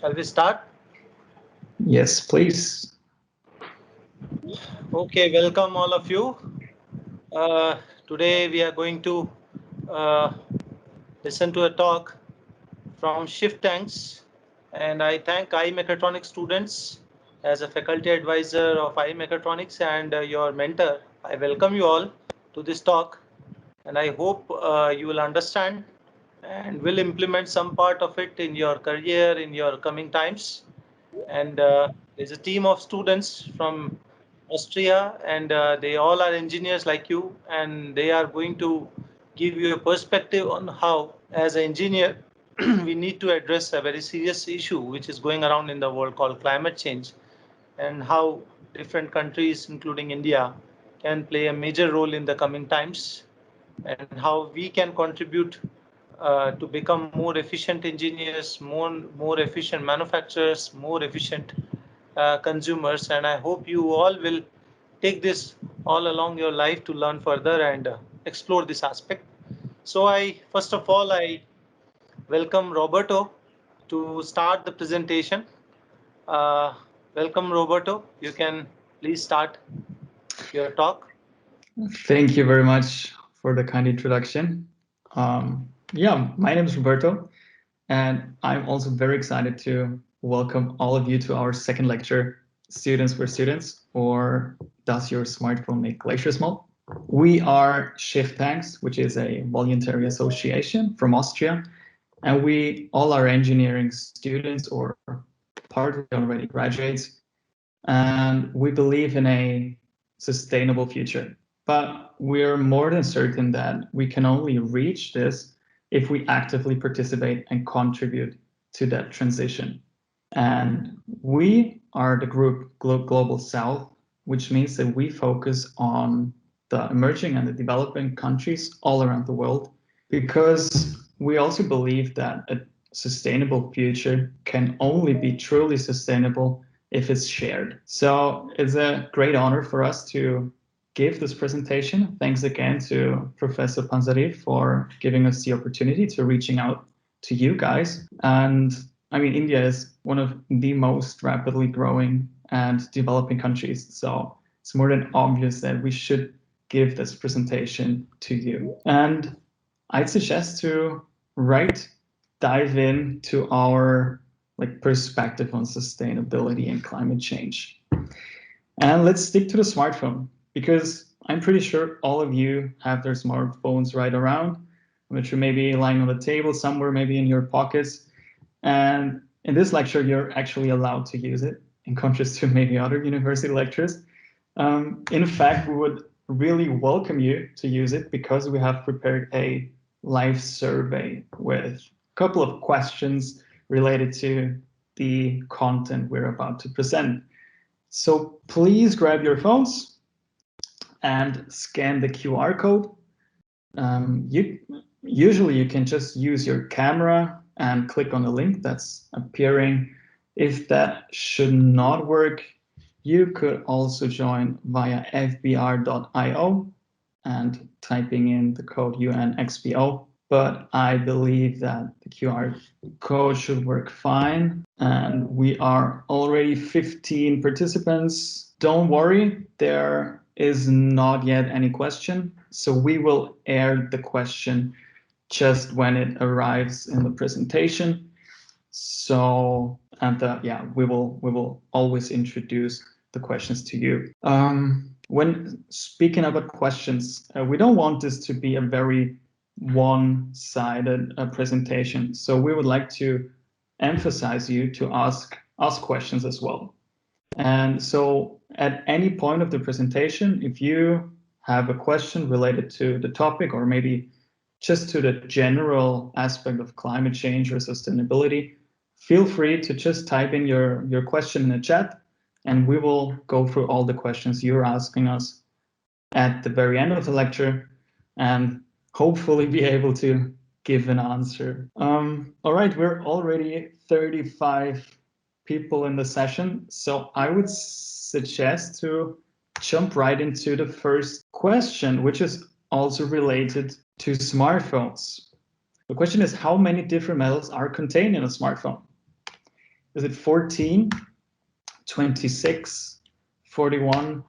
Shall we start? Yes, please. Okay, welcome all of you. Today we are going to listen to a talk from ShiftTanks, and I thank IE Mechatronics students as a faculty advisor of IE Mechatronics and your mentor. I welcome you all to this talk, and I hope you will understand and will implement some part of it in your career in your coming times. And there's a team of students from Austria, and they all are engineers like you, and they are going to give you a perspective on how, as an engineer, we need to address a very serious issue which is going around in the world called climate change, and how different countries, including India, can play a major role in the coming times, and how we can contribute to become more efficient engineers, more efficient manufacturers, more efficient consumers. And I hope you all will take this all along your life to learn further and explore this aspect. So first of all, I welcome Roberto to start the presentation. Welcome, Roberto. You can please start your talk. Thank you very much for the kind introduction. Yeah, my name is Roberto, and I'm also very excited to welcome all of you to our second lecture, Students for Students, or Does Your Smartphone Make Glacier Small? We are ShiftTanks, which is a voluntary association from Austria, and we all are engineering students or partly already graduates, and we believe in a sustainable future. But we're more than certain that we can only reach this if we actively participate and contribute to that transition. And we are the group Global South, which means that we focus on the emerging and the developing countries all around the world, because we also believe that a sustainable future can only be truly sustainable if it's shared. So it's a great honor for us to give this presentation. Thanks again to Professor Panzari for giving us the opportunity to reaching out to you guys. And I mean, India is one of the most rapidly growing and developing countries. So it's more than obvious that we should give this presentation to you. And I'd suggest to dive into our perspective on sustainability and climate change. And let's stick to the smartphone, because I'm pretty sure all of you have their smartphones right around. I'm not sure, maybe lying on the table somewhere, maybe in your pockets. And in this lecture, you're actually allowed to use it, in contrast to maybe other university lectures. In fact, we would really welcome you to use it, because we have prepared a live survey with a couple of questions related to the content we're about to present. So please grab your phones and scan the QR code. Usually you can just use your camera and click on the link that's appearing. If that should not work, you could also join via fbr.io and typing in the code UNXPO. But I believe that the QR code should work fine. And we are already 15 participants. Don't worry, there is not yet any question. So we will air the question just when it arrives in the presentation. So, and we will always introduce the questions to you. When speaking about questions, we don't want this to be a very one-sided presentation. So we would like to emphasize you to ask questions as well. And so at any point of the presentation, if you have a question related to the topic, or maybe just to the general aspect of climate change or sustainability, feel free to just type in your question in the chat, and we will go through all the questions you're asking us at the very end of the lecture, and hopefully be able to give an answer. All right, we're already 35 people in the session, so I would suggest to jump right into the first question, which is also related to smartphones. The question is, how many different metals are contained in a smartphone? Is it 14, 26, 41,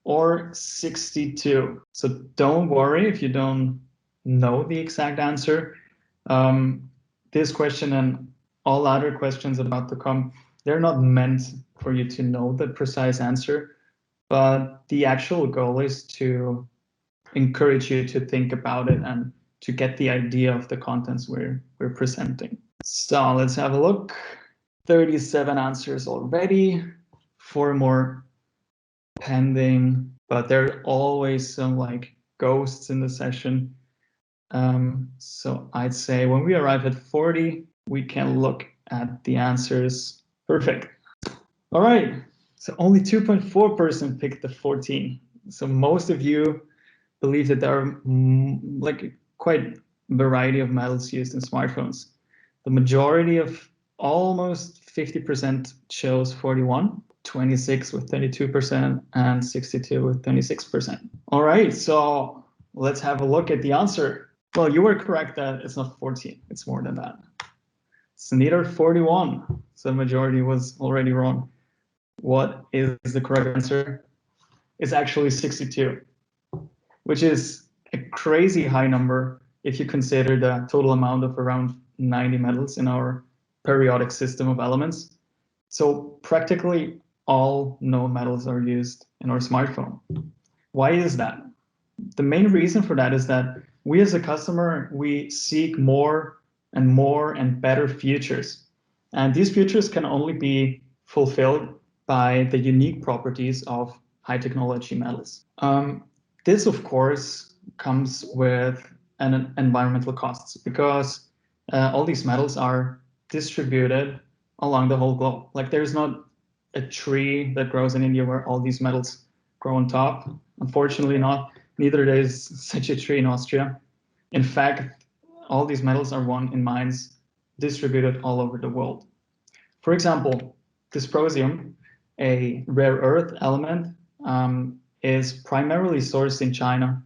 or 62? So don't worry if you don't know the exact answer. This question and all other questions about to come, they're not meant for you to know the precise answer, but the actual goal is to encourage you to think about it and to get the idea of the contents we're presenting. So let's have a look. 37 answers already, 4 more pending, but there are always some like ghosts in the session. So I'd say when we arrive at 40, we can look at the answers. Perfect. All right. So only 2.4% picked the 14. So most of you believe that there are like quite a variety of metals used in smartphones. The majority of almost 50% chose 41, 26 with 32%, and 62 with 26%. All right, so let's have a look at the answer. Well, you were correct that it's not 14, it's more than that. It's neither 41, so the majority was already wrong. What is the correct answer? It's actually 62, which is a crazy high number if you consider the total amount of around 90 metals in our periodic system of elements. So practically all known metals are used in our smartphone. Why is that? The main reason for that is that we as a customer, we seek more and better features. And these features can only be fulfilled by the unique properties of high technology metals. This, of course, comes with an environmental costs because all these metals are distributed along the whole globe. Like there's not a tree that grows in India where all these metals grow on top. Unfortunately not. Neither there is such a tree in Austria. In fact, all these metals are won in mines distributed all over the world. For example, dysprosium, a rare earth element, is primarily sourced in China,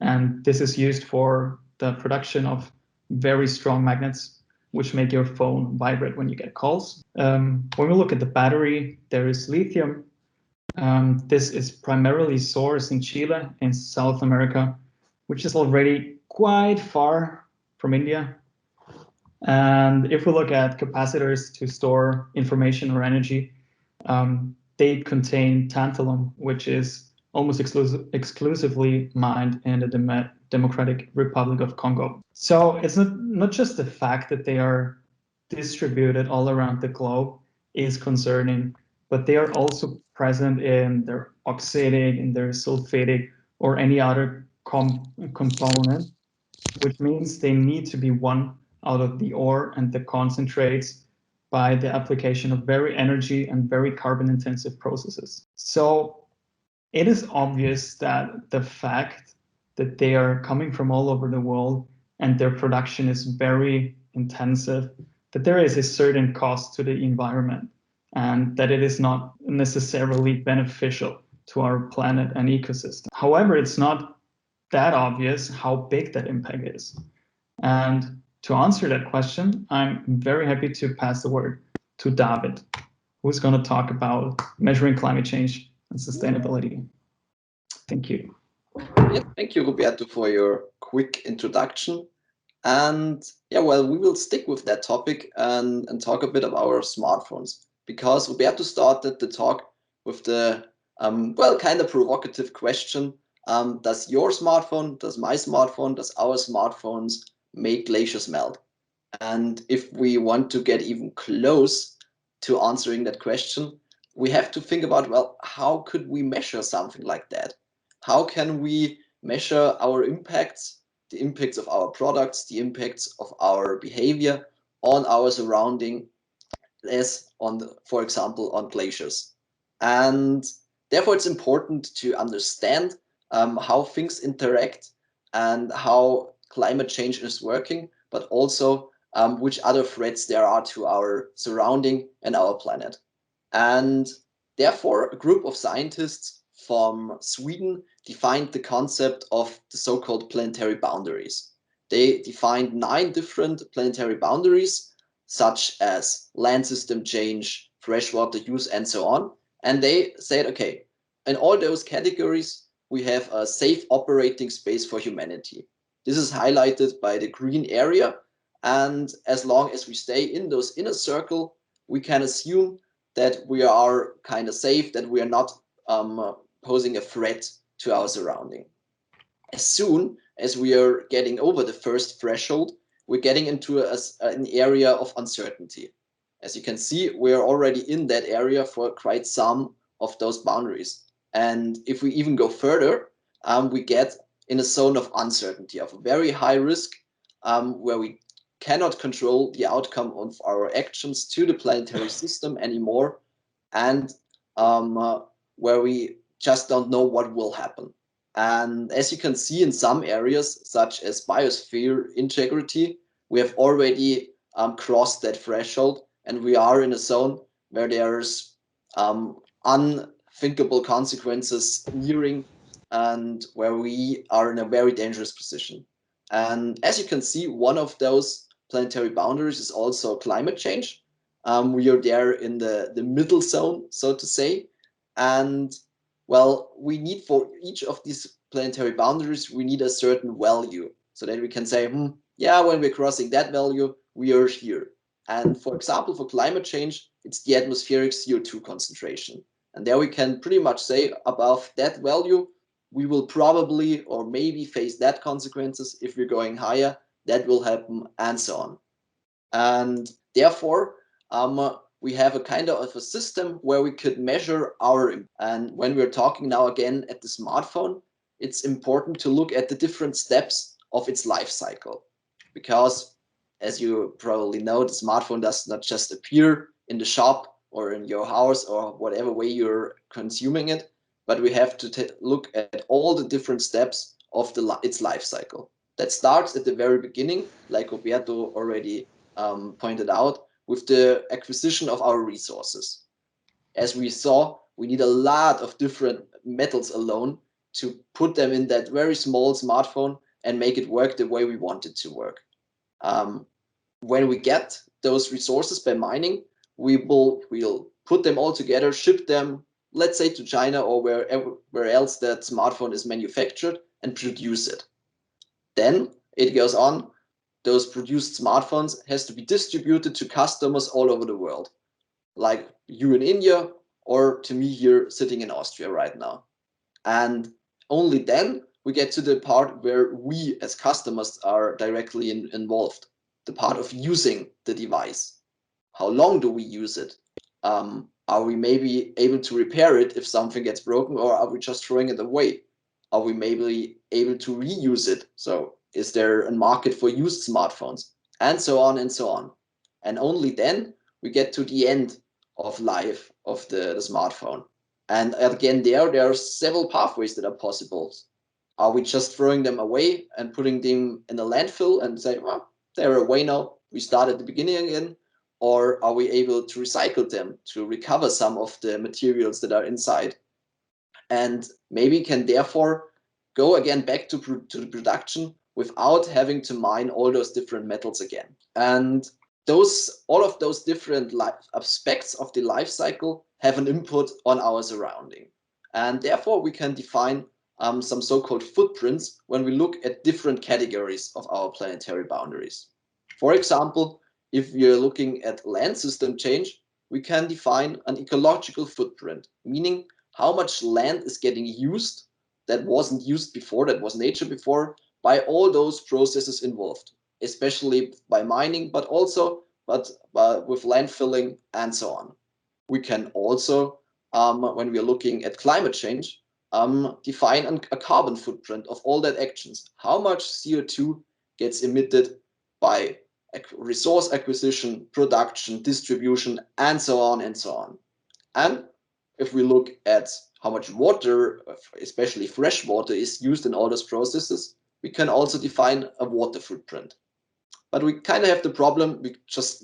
and this is used for the production of very strong magnets, which make your phone vibrate when you get calls. When we look at the battery, there is lithium. This is primarily sourced in Chile in South America, which is already quite far from India. And if we look at capacitors to store information or energy, they contain tantalum, which is almost exclusively mined in the Democratic Republic of Congo. So it's not just the fact that they are distributed all around the globe is concerning, but they are also present in their oxidic, in their sulfidic, or any other component, which means they need to be won out of the ore and the concentrates by the application of very energy and very carbon intensive processes. So it is obvious that the fact that they are coming from all over the world and their production is very intensive, that there is a certain cost to the environment and that it is not necessarily beneficial to our planet and ecosystem. However, it's not that obvious how big that impact is. And to answer that question, I'm very happy to pass the word to David, who's going to talk about measuring climate change and sustainability. Thank you. Yeah, thank you, Roberto, for your quick introduction. And yeah, well, we will stick with that topic and talk a bit about our smartphones, because Roberto started the talk with the, well, kind of provocative question. Does your smartphone, does my smartphone, does our smartphones make glaciers melt? And if we want to get even close to answering that question, we have to think about, well, how could we measure something like that? How can we measure our impacts, the impacts of our products, the impacts of our behavior on our surrounding, as on, for example, on glaciers? And therefore, it's important to understand how things interact and how climate change is working, but also which other threats there are to our surrounding and our planet. And therefore, a group of scientists from Sweden defined the concept of the so-called planetary boundaries. They defined 9 different planetary boundaries such as land system change, freshwater use, and so on. And they said, okay, in all those categories, we have a safe operating space for humanity. This is highlighted by the green area. And as long as we stay in those inner circle, we can assume that we are kind of safe, that we are not posing a threat to our surrounding. As soon as we are getting over the first threshold, we're getting into an area of uncertainty. As you can see, we're already in that area for quite some of those boundaries. And if we even go further, we get in a zone of uncertainty, of very high risk, where we cannot control the outcome of our actions to the planetary system anymore, and where we just don't know what will happen. And as you can see in some areas, such as biosphere integrity, we have already crossed that threshold, and we are in a zone where there's unthinkable consequences nearing, and where we are in a very dangerous position. And as you can see, one of those planetary boundaries is also climate change. We are there in the middle zone, so to say. And well, we need for each of these planetary boundaries, we need a certain value so that we can say, yeah, when we're crossing that value, we are here. And for example, for climate change, it's the atmospheric CO2 concentration. And there we can pretty much say above that value, we will probably or maybe face that consequences. If we're going higher, that will happen, and so on. And therefore, we have a kind of a system where we could measure our. And when we're talking now again at the smartphone, it's important to look at the different steps of its life cycle, because as you probably know, the smartphone does not just appear in the shop or in your house or whatever way you're consuming it, but we have to look at all the different steps of its life cycle. That starts at the very beginning, like Roberto already pointed out, with the acquisition of our resources. As we saw, we need a lot of different metals alone to put them in that very small smartphone and make it work the way we want it to work. When we get those resources by mining, we'll put them all together, ship them, let's say to China or where else that smartphone is manufactured, and produce it. Then it goes on. Those produced smartphones has to be distributed to customers all over the world, like you in India or to me here sitting in Austria right now. And only then we get to the part where we as customers are directly involved, the part of using the device. How long do we use it? Are we maybe able to repair it if something gets broken, or are we just throwing it away? Are we maybe able to reuse it? So is there a market for used smartphones? And so on and so on. And only then we get to the end of life of the smartphone. And again, there are several pathways that are possible. Are we just throwing them away and putting them in a landfill and say, well, they're away now, we start at the beginning again? Or are we able to recycle them, to recover some of the materials that are inside? And maybe can therefore go again back to the production without having to mine all those different metals again. And all of those different aspects of the life cycle have an input on our surrounding. And therefore we can define some so-called footprints when we look at different categories of our planetary boundaries. For example, if we are looking at land system change, we can define an ecological footprint, meaning how much land is getting used that wasn't used before, that was nature before, by all those processes involved, especially by mining, but also with landfilling and so on. We can also, when we are looking at climate change, define a carbon footprint of all that actions. How much CO2 gets emitted by resource acquisition, production, distribution, and so on and so on. And if we look at how much water, especially fresh water, is used in all those processes, we can also define a water footprint. But we kind of have the problem, we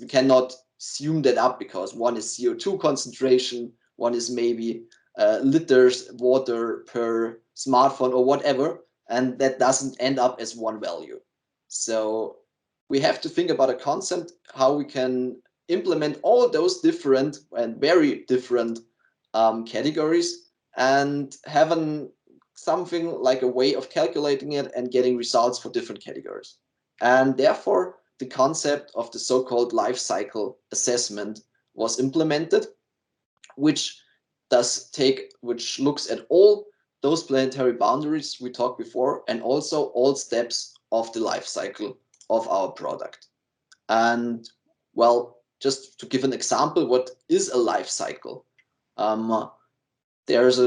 cannot sum that up, because one is CO2 concentration, one is maybe liters water per smartphone or whatever, and that doesn't end up as one value. So we have to think about a concept how we can implement all those different and very different categories and have something like a way of calculating it and getting results for different categories. And therefore, the concept of the so-called life cycle assessment was implemented, which looks at all those planetary boundaries we talked before, and also all steps of the life cycle of our product. And well, just to give an example, what is a life cycle? There's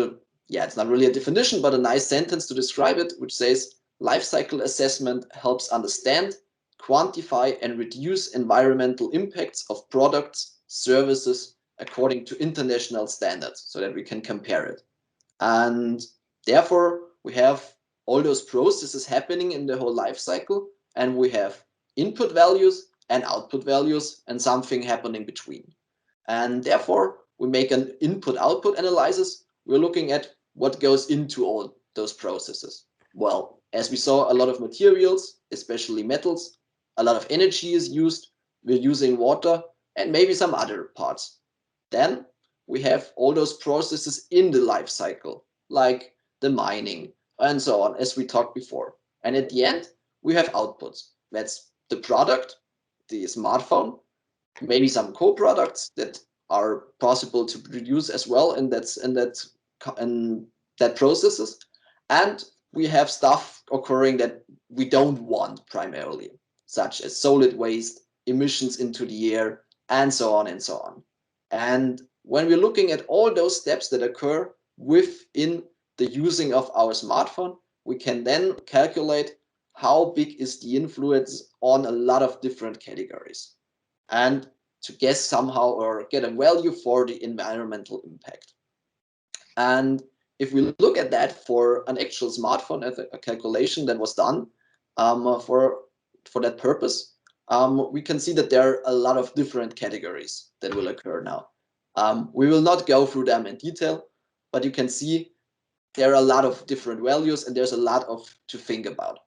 it's not really a definition, but a nice sentence to describe it, which says, life cycle assessment helps understand, quantify, and reduce environmental impacts of products, services, according to international standards, so that we can compare it. And therefore, we have all those processes happening in the whole life cycle, and we have input values and output values and something happening between. And therefore, we make an input-output analysis. We're looking at what goes into all those processes. Well, as we saw, a lot of materials, especially metals, a lot of energy is used. We're using water and maybe some other parts. Then we have all those processes in the life cycle, like the mining and so on, as we talked before. And at the end, we have outputs. That's the product, the smartphone, maybe some co-products that are possible to produce as well in that processes. And we have stuff occurring that we don't want primarily, such as solid waste, emissions into the air, and so on and so on. And when we're looking at all those steps that occur within the using of our smartphone, we can then calculate how big is the influence on a lot of different categories, and to guess somehow or get a value for the environmental impact. And if we look at that for an actual smartphone, a calculation that was done for that purpose, we can see that there are a lot of different categories that will occur now. We will not go through them in detail, but you can see there are a lot of different values and there's a lot to think about.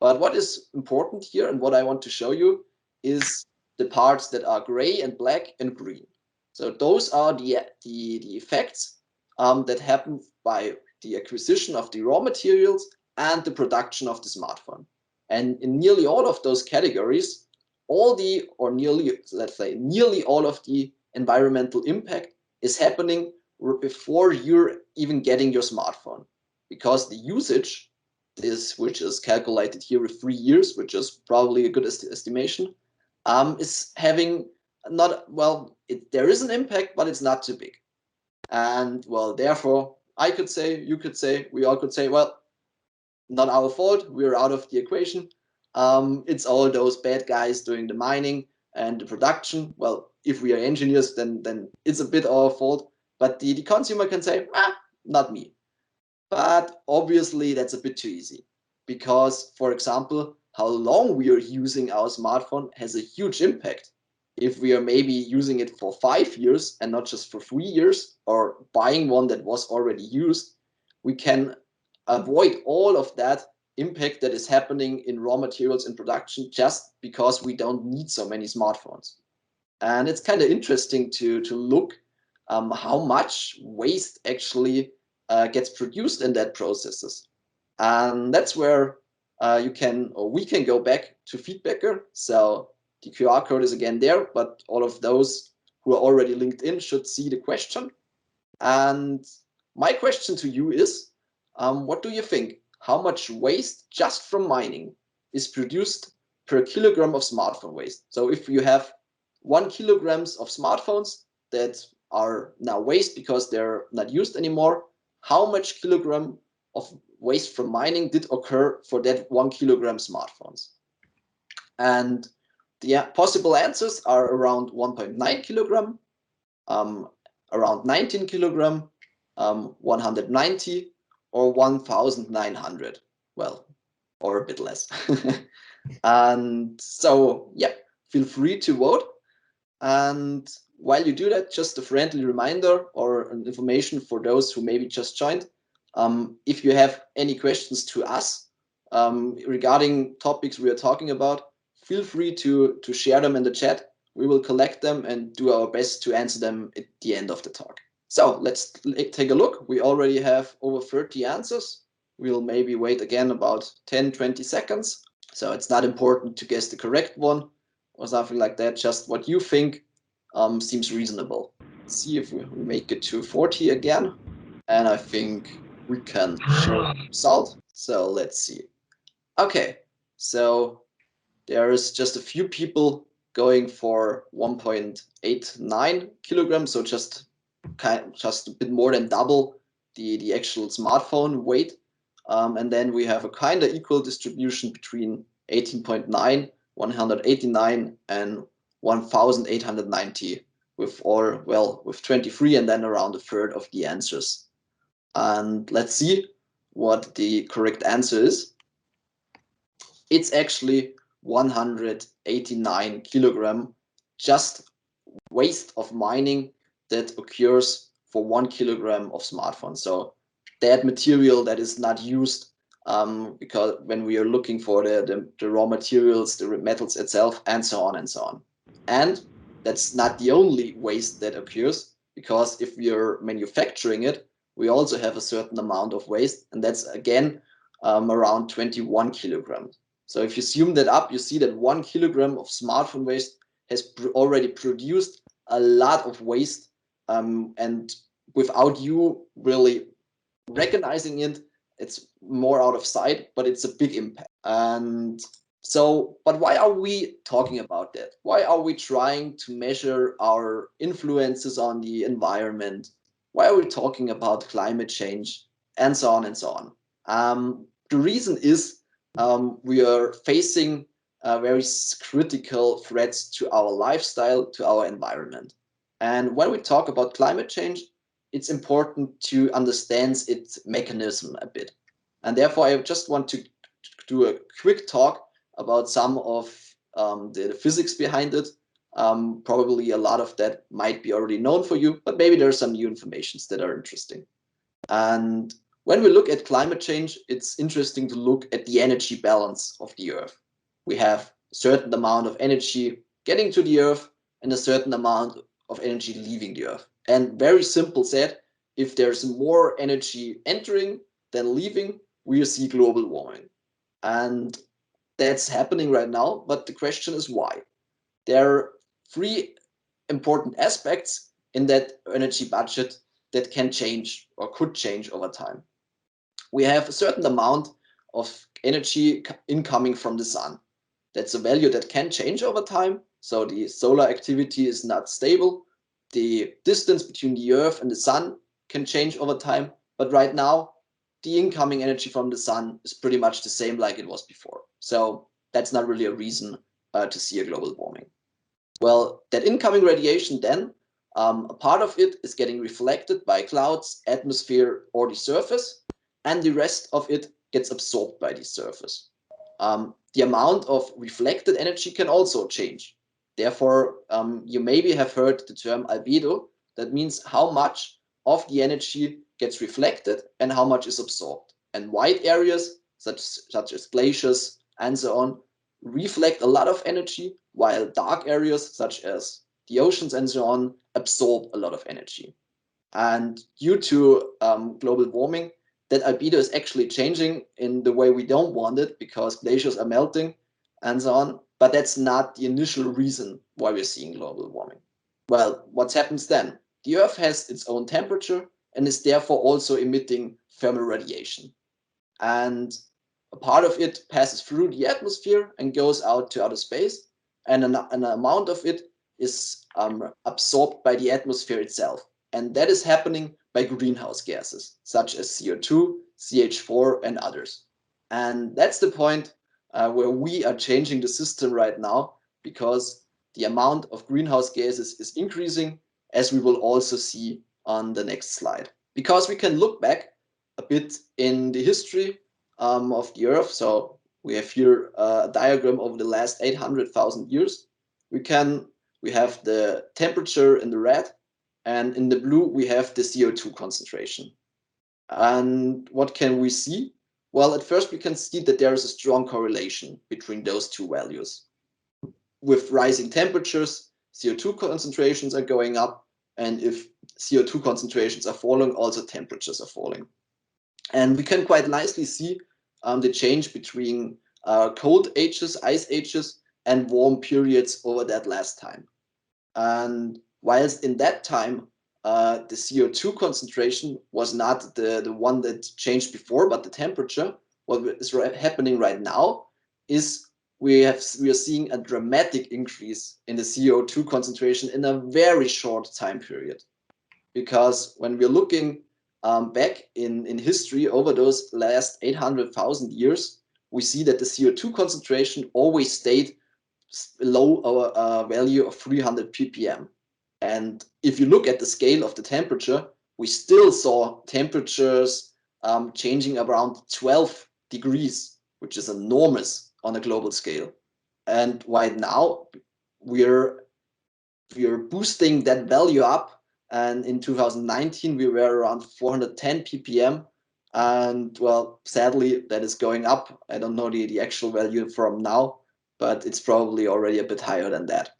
But what is important here and what I want to show you is the parts that are gray and black and green. So those are the effects that happen by the acquisition of the raw materials and the production of the smartphone. And in nearly all of those categories, nearly all of the environmental impact is happening before you're even getting your smartphone, because the usage which is calculated here with 3 years, which is probably a good estimation, is having there is an impact, but it's not too big. And well, therefore, I could say, you could say, we all could say, well, not our fault, we're out of the equation. It's all those bad guys doing the mining and the production. Well, if we are engineers, then it's a bit our fault. But the consumer can say, not me. But obviously that's a bit too easy, because, for example, how long we are using our smartphone has a huge impact. If we are maybe using it for 5 years and not just for 3 years, or buying one that was already used, we can avoid all of that impact that is happening in raw materials in production just because we don't need so many smartphones. And it's kind of interesting to look how much waste actually gets produced in that processes. And that's where we can go back to Feedbacker. So the QR code is again there, but all of those who are already linked in should see the question. And my question to you is, what do you think? How much waste just from mining is produced per kilogram of smartphone waste? So if you have 1 kilogram of smartphones that are now waste because they're not used anymore, how much kilogram of waste from mining did occur for that 1 kilogram smartphones? And the possible answers are around 1.9 kilogram, around 19 kilogram, 190, or 1,900. Well, or a bit less. And so, yeah, feel free to vote. And while you do that, just a friendly reminder or an information for those who maybe just joined. If you have any questions to us regarding topics we are talking about, feel free to share them in the chat. We will collect them and do our best to answer them at the end of the talk. So let's take a look. We already have over 30 answers. We'll maybe wait again about 10-20 seconds. So it's not important to guess the correct one or something like that, just what you think seems reasonable. Let's see if we make it to 40 again. And I think we can show the result. So let's see. Okay, so there is just a few people going for 1.89 kilograms, so just a bit more than double the actual smartphone weight. And then we have a kind of equal distribution between 18.9, 189, and 1,890, with 23, and then around a third of the answers. And let's see what the correct answer is. It's actually 189 kilogram just waste of mining that occurs for 1 kilogram of smartphone. So that material that is not used because when we are looking for the raw materials, the metals itself, and so on and so on. And that's not the only waste that occurs, because if we are manufacturing it, we also have a certain amount of waste, and that's again around 21 kilograms. So if you sum that up, you see that 1 kilogram of smartphone waste has already produced a lot of waste, and without you really recognizing it, it's more out of sight, but it's a big impact. And so, but why are we talking about that? Why are we trying to measure our influences on the environment? Why are we talking about climate change, and so on and so on? The reason is we are facing very critical threats to our lifestyle, to our environment. And when we talk about climate change, it's important to understand its mechanism a bit. And therefore, I just want to do a quick talk about some of the physics behind it. Probably a lot of that might be already known for you, but maybe there are some new informations that are interesting. And when we look at climate change, it's interesting to look at the energy balance of the Earth. We have a certain amount of energy getting to the Earth and a certain amount of energy leaving the Earth. And very simple said, if there's more energy entering than leaving, we'll see global warming. And that's happening right now, but the question is why? There are three important aspects in that energy budget that can change or could change over time. We have a certain amount of energy incoming from the sun. That's a value that can change over time. So the solar activity is not stable. The distance between the Earth and the sun can change over time. But right now, the incoming energy from the sun is pretty much the same like it was before. So that's not really a reason to see a global warming. Well, that incoming radiation then, a part of it is getting reflected by clouds, atmosphere, or the surface, and the rest of it gets absorbed by the surface. The amount of reflected energy can also change. Therefore, you maybe have heard the term albedo. That means how much of the energy gets reflected and how much is absorbed. And white areas, such as glaciers and so on, reflect a lot of energy, while dark areas, such as the oceans and so on, absorb a lot of energy. And due to global warming, that albedo is actually changing in the way we don't want it, because glaciers are melting and so on. But that's not the initial reason why we're seeing global warming. Well, what happens then? The Earth has its own temperature and is therefore also emitting thermal radiation. And a part of it passes through the atmosphere and goes out to outer space, and an amount of it is absorbed by the atmosphere itself. And that is happening by greenhouse gases, such as CO2, CH4, and others. And that's the point where we are changing the system right now, because the amount of greenhouse gases is increasing, as we will also see on the next slide. Because we can look back a bit in the history of the Earth. So we have here a diagram over the last 800,000 years. We have the temperature in the red, and in the blue we have the CO2 concentration. And what can we see? Well, at first we can see that there is a strong correlation between those two values. with rising temperatures, CO2 concentrations are going up, and if CO2 concentrations are falling, also temperatures are falling. And we can quite nicely see the change between cold ages, ice ages, and warm periods over that last time. And whilst in that time, the CO2 concentration was not the one that changed before, but the temperature, what is happening right now is we are seeing a dramatic increase in the CO2 concentration in a very short time period. Because when we're looking back in history over those last 800,000 years, we see that the CO2 concentration always stayed below our value of 300 ppm. And if you look at the scale of the temperature, we still saw temperatures changing around 12 degrees, which is enormous on a global scale. And right now, we're boosting that value up. And in 2019, we were around 410 ppm. And well, sadly, that is going up. I don't know the actual value from now, but it's probably already a bit higher than that.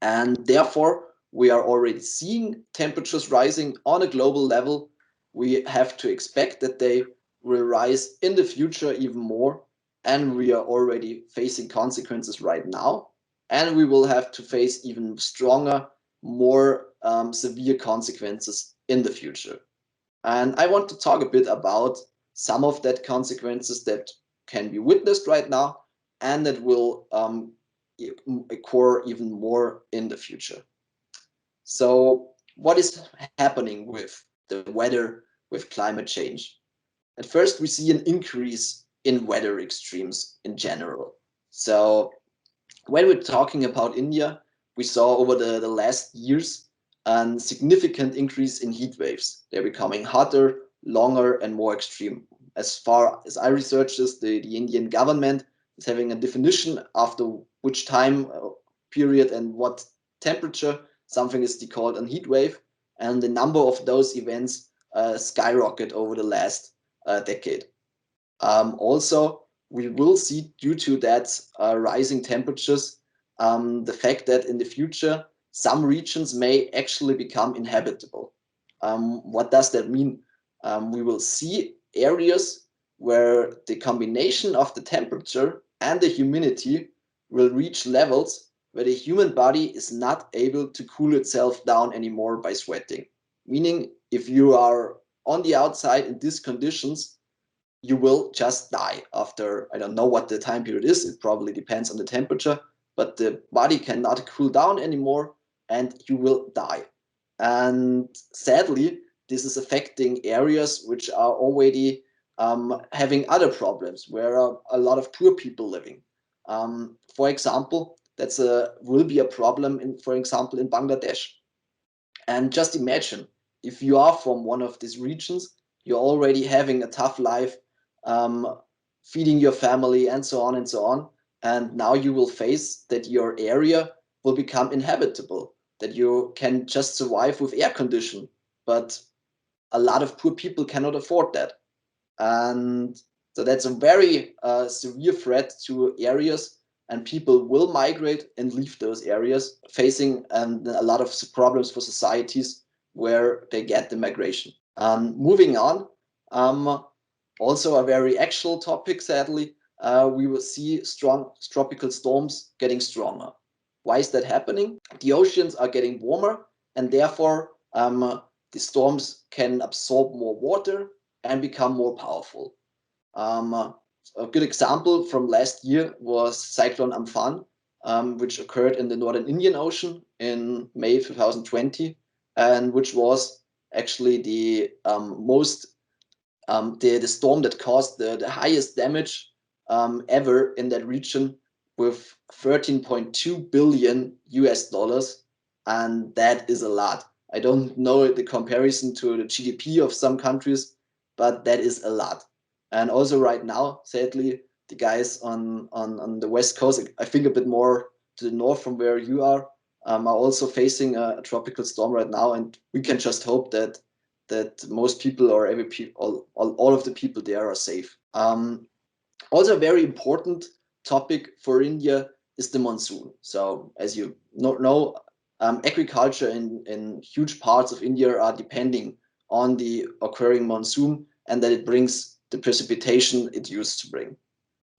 And therefore, we are already seeing temperatures rising on a global level. We have to expect that they will rise in the future even more. And we are already facing consequences right now. And we will have to face even stronger, more severe consequences in the future. And I want to talk a bit about some of that consequences that can be witnessed right now and that will occur even more in the future. So what is happening with the weather, with climate change? At first, we see an increase in weather extremes in general. So when we're talking about India, we saw over the last years a significant increase in heat waves. They're becoming hotter, longer, and more extreme. As far as I researched this, the Indian government is having a definition after which time period and what temperature something is called a heat wave. And the number of those events skyrocket over the last decade. Also, we will see, due to that rising temperatures, the fact that in the future, some regions may actually become inhabitable. What does that mean? We will see areas where the combination of the temperature and the humidity will reach levels where the human body is not able to cool itself down anymore by sweating. Meaning, if you are on the outside in these conditions, you will just die after, I don't know what the time period is, it probably depends on the temperature, but the body cannot cool down anymore and you will die. And sadly, this is affecting areas which are already having other problems, where a lot of poor people living. For example, will be a problem for example, in Bangladesh. And just imagine, if you are from one of these regions, you're already having a tough life, feeding your family and so on and so on. And now you will face that your area will become inhabitable, that you can just survive with air condition. But a lot of poor people cannot afford that. And so that's a very severe threat to areas, and people will migrate and leave those areas, facing a lot of problems for societies where they get the migration. Moving on, also a very actual topic, sadly, we will see strong tropical storms getting stronger. Why is that happening? The oceans are getting warmer, and therefore the storms can absorb more water and become more powerful. A good example from last year was Cyclone Amphan, which occurred in the Northern Indian Ocean in May 2020, and which was actually the the storm that caused the highest damage ever in that region, with 13.2 billion US dollars, and that is a lot. I don't know the comparison to the GDP of some countries, but that is a lot. And also right now, sadly, the guys on the West Coast, I think a bit more to the north from where you are also facing a tropical storm right now. And we can just hope that most people, or all of the people there, are safe. Also a very important topic for India is the monsoon. So as you know, agriculture in huge parts of India are depending on the occurring monsoon, and that it brings the precipitation it used to bring.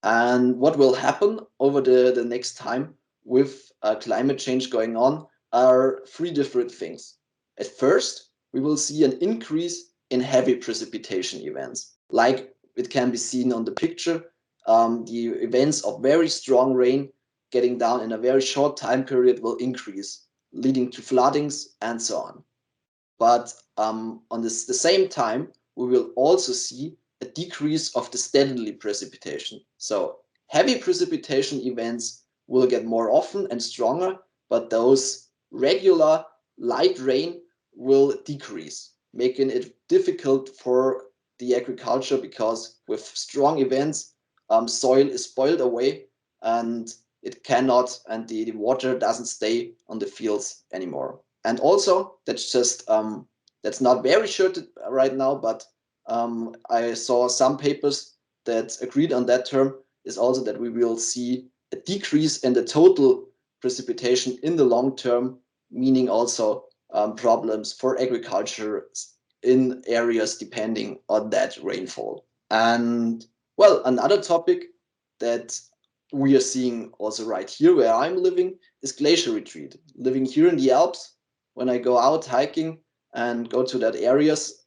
And what will happen over the next time with climate change going on are three different things. At first, we will see an increase in heavy precipitation events. Like it can be seen on the picture, the events of very strong rain getting down in a very short time period will increase, leading to floodings and so on. But on the same time, we will also see a decrease of the steadily precipitation. So heavy precipitation events will get more often and stronger, but those regular light rain will decrease, making it difficult for the agriculture, because with strong events, soil is spoiled away and it cannot, and the water doesn't stay on the fields anymore. And also, that's just that's not very sure right now, but I saw some papers that agreed on that term, is also that we will see a decrease in the total precipitation in the long term, meaning also problems for agriculture in areas depending on that rainfall. And well, another topic that we are seeing also right here where I'm living is glacier retreat. Living here in the Alps, when I go out hiking and go to that areas,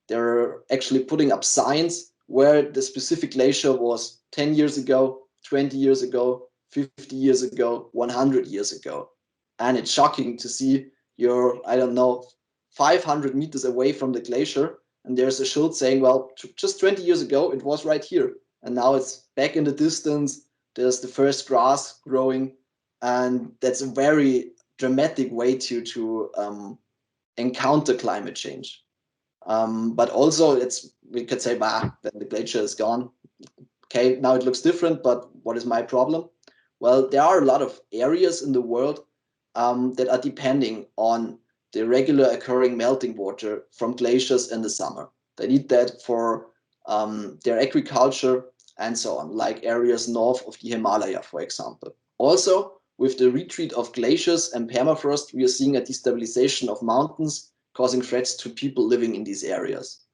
they're actually putting up signs where the specific glacier was 10 years ago, 20 years ago, 50 years ago, 100 years ago. And it's shocking to see you're, I don't know, 500 meters away from the glacier, and there's a schild saying, well, just 20 years ago, it was right here. And now it's back in the distance. There's the first grass growing. And that's a very dramatic way to encounter climate change. But also, we could say, bah, then the glacier is gone. Okay, now it looks different, but what is my problem? Well, there are a lot of areas in the world that are depending on the regular occurring melting water from glaciers in the summer. They need that for their agriculture and so on, like areas north of the Himalaya, for example. Also, with the retreat of glaciers and permafrost, we are seeing a destabilization of mountains, causing threats to people living in these areas.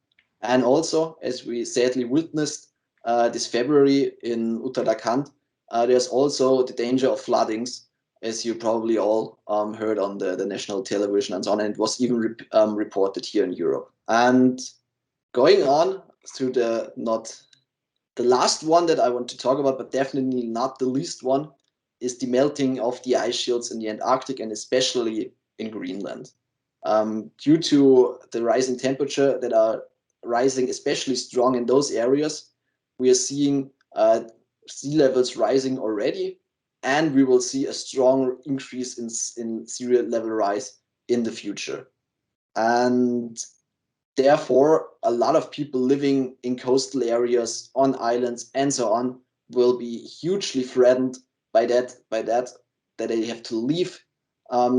And also, as we sadly witnessed this February in Uttarakhand, there's also the danger of floodings, as you probably all heard on the national television and so on, and it was even reported here in Europe. And going on to not the last one that I want to talk about, but definitely not the least one, is the melting of the ice shields in the Antarctic and especially in Greenland. Due to the rising temperature that are rising especially strong in those areas, we are seeing sea levels rising already, and we will see a strong increase in sea level rise in the future. And therefore, a lot of people living in coastal areas, on islands, and so on, will be hugely threatened by that they have to leave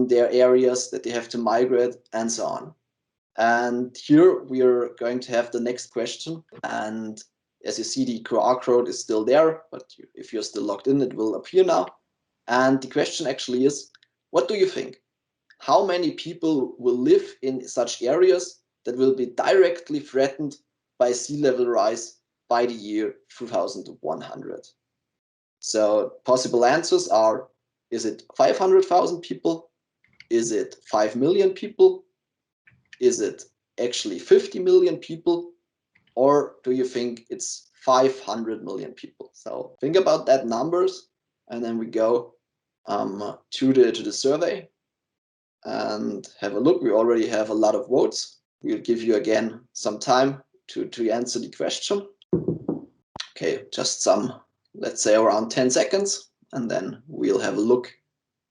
their areas, that they have to migrate, and so on. And here we are going to have the next question. And as you see, the QR code is still there, but if you're still logged in, it will appear now. And the question actually is, what do you think? How many people will live in such areas that will be directly threatened by sea level rise by the year 2100? So possible answers are, is it 500,000 people? Is it 5 million people? Is it actually 50 million people? Or do you think it's 500 million people? So think about that numbers, and then we go to the survey and have a look. We already have a lot of votes. We'll give you again some time to answer the question. Okay, just some, let's say around 10 seconds, and then we'll have a look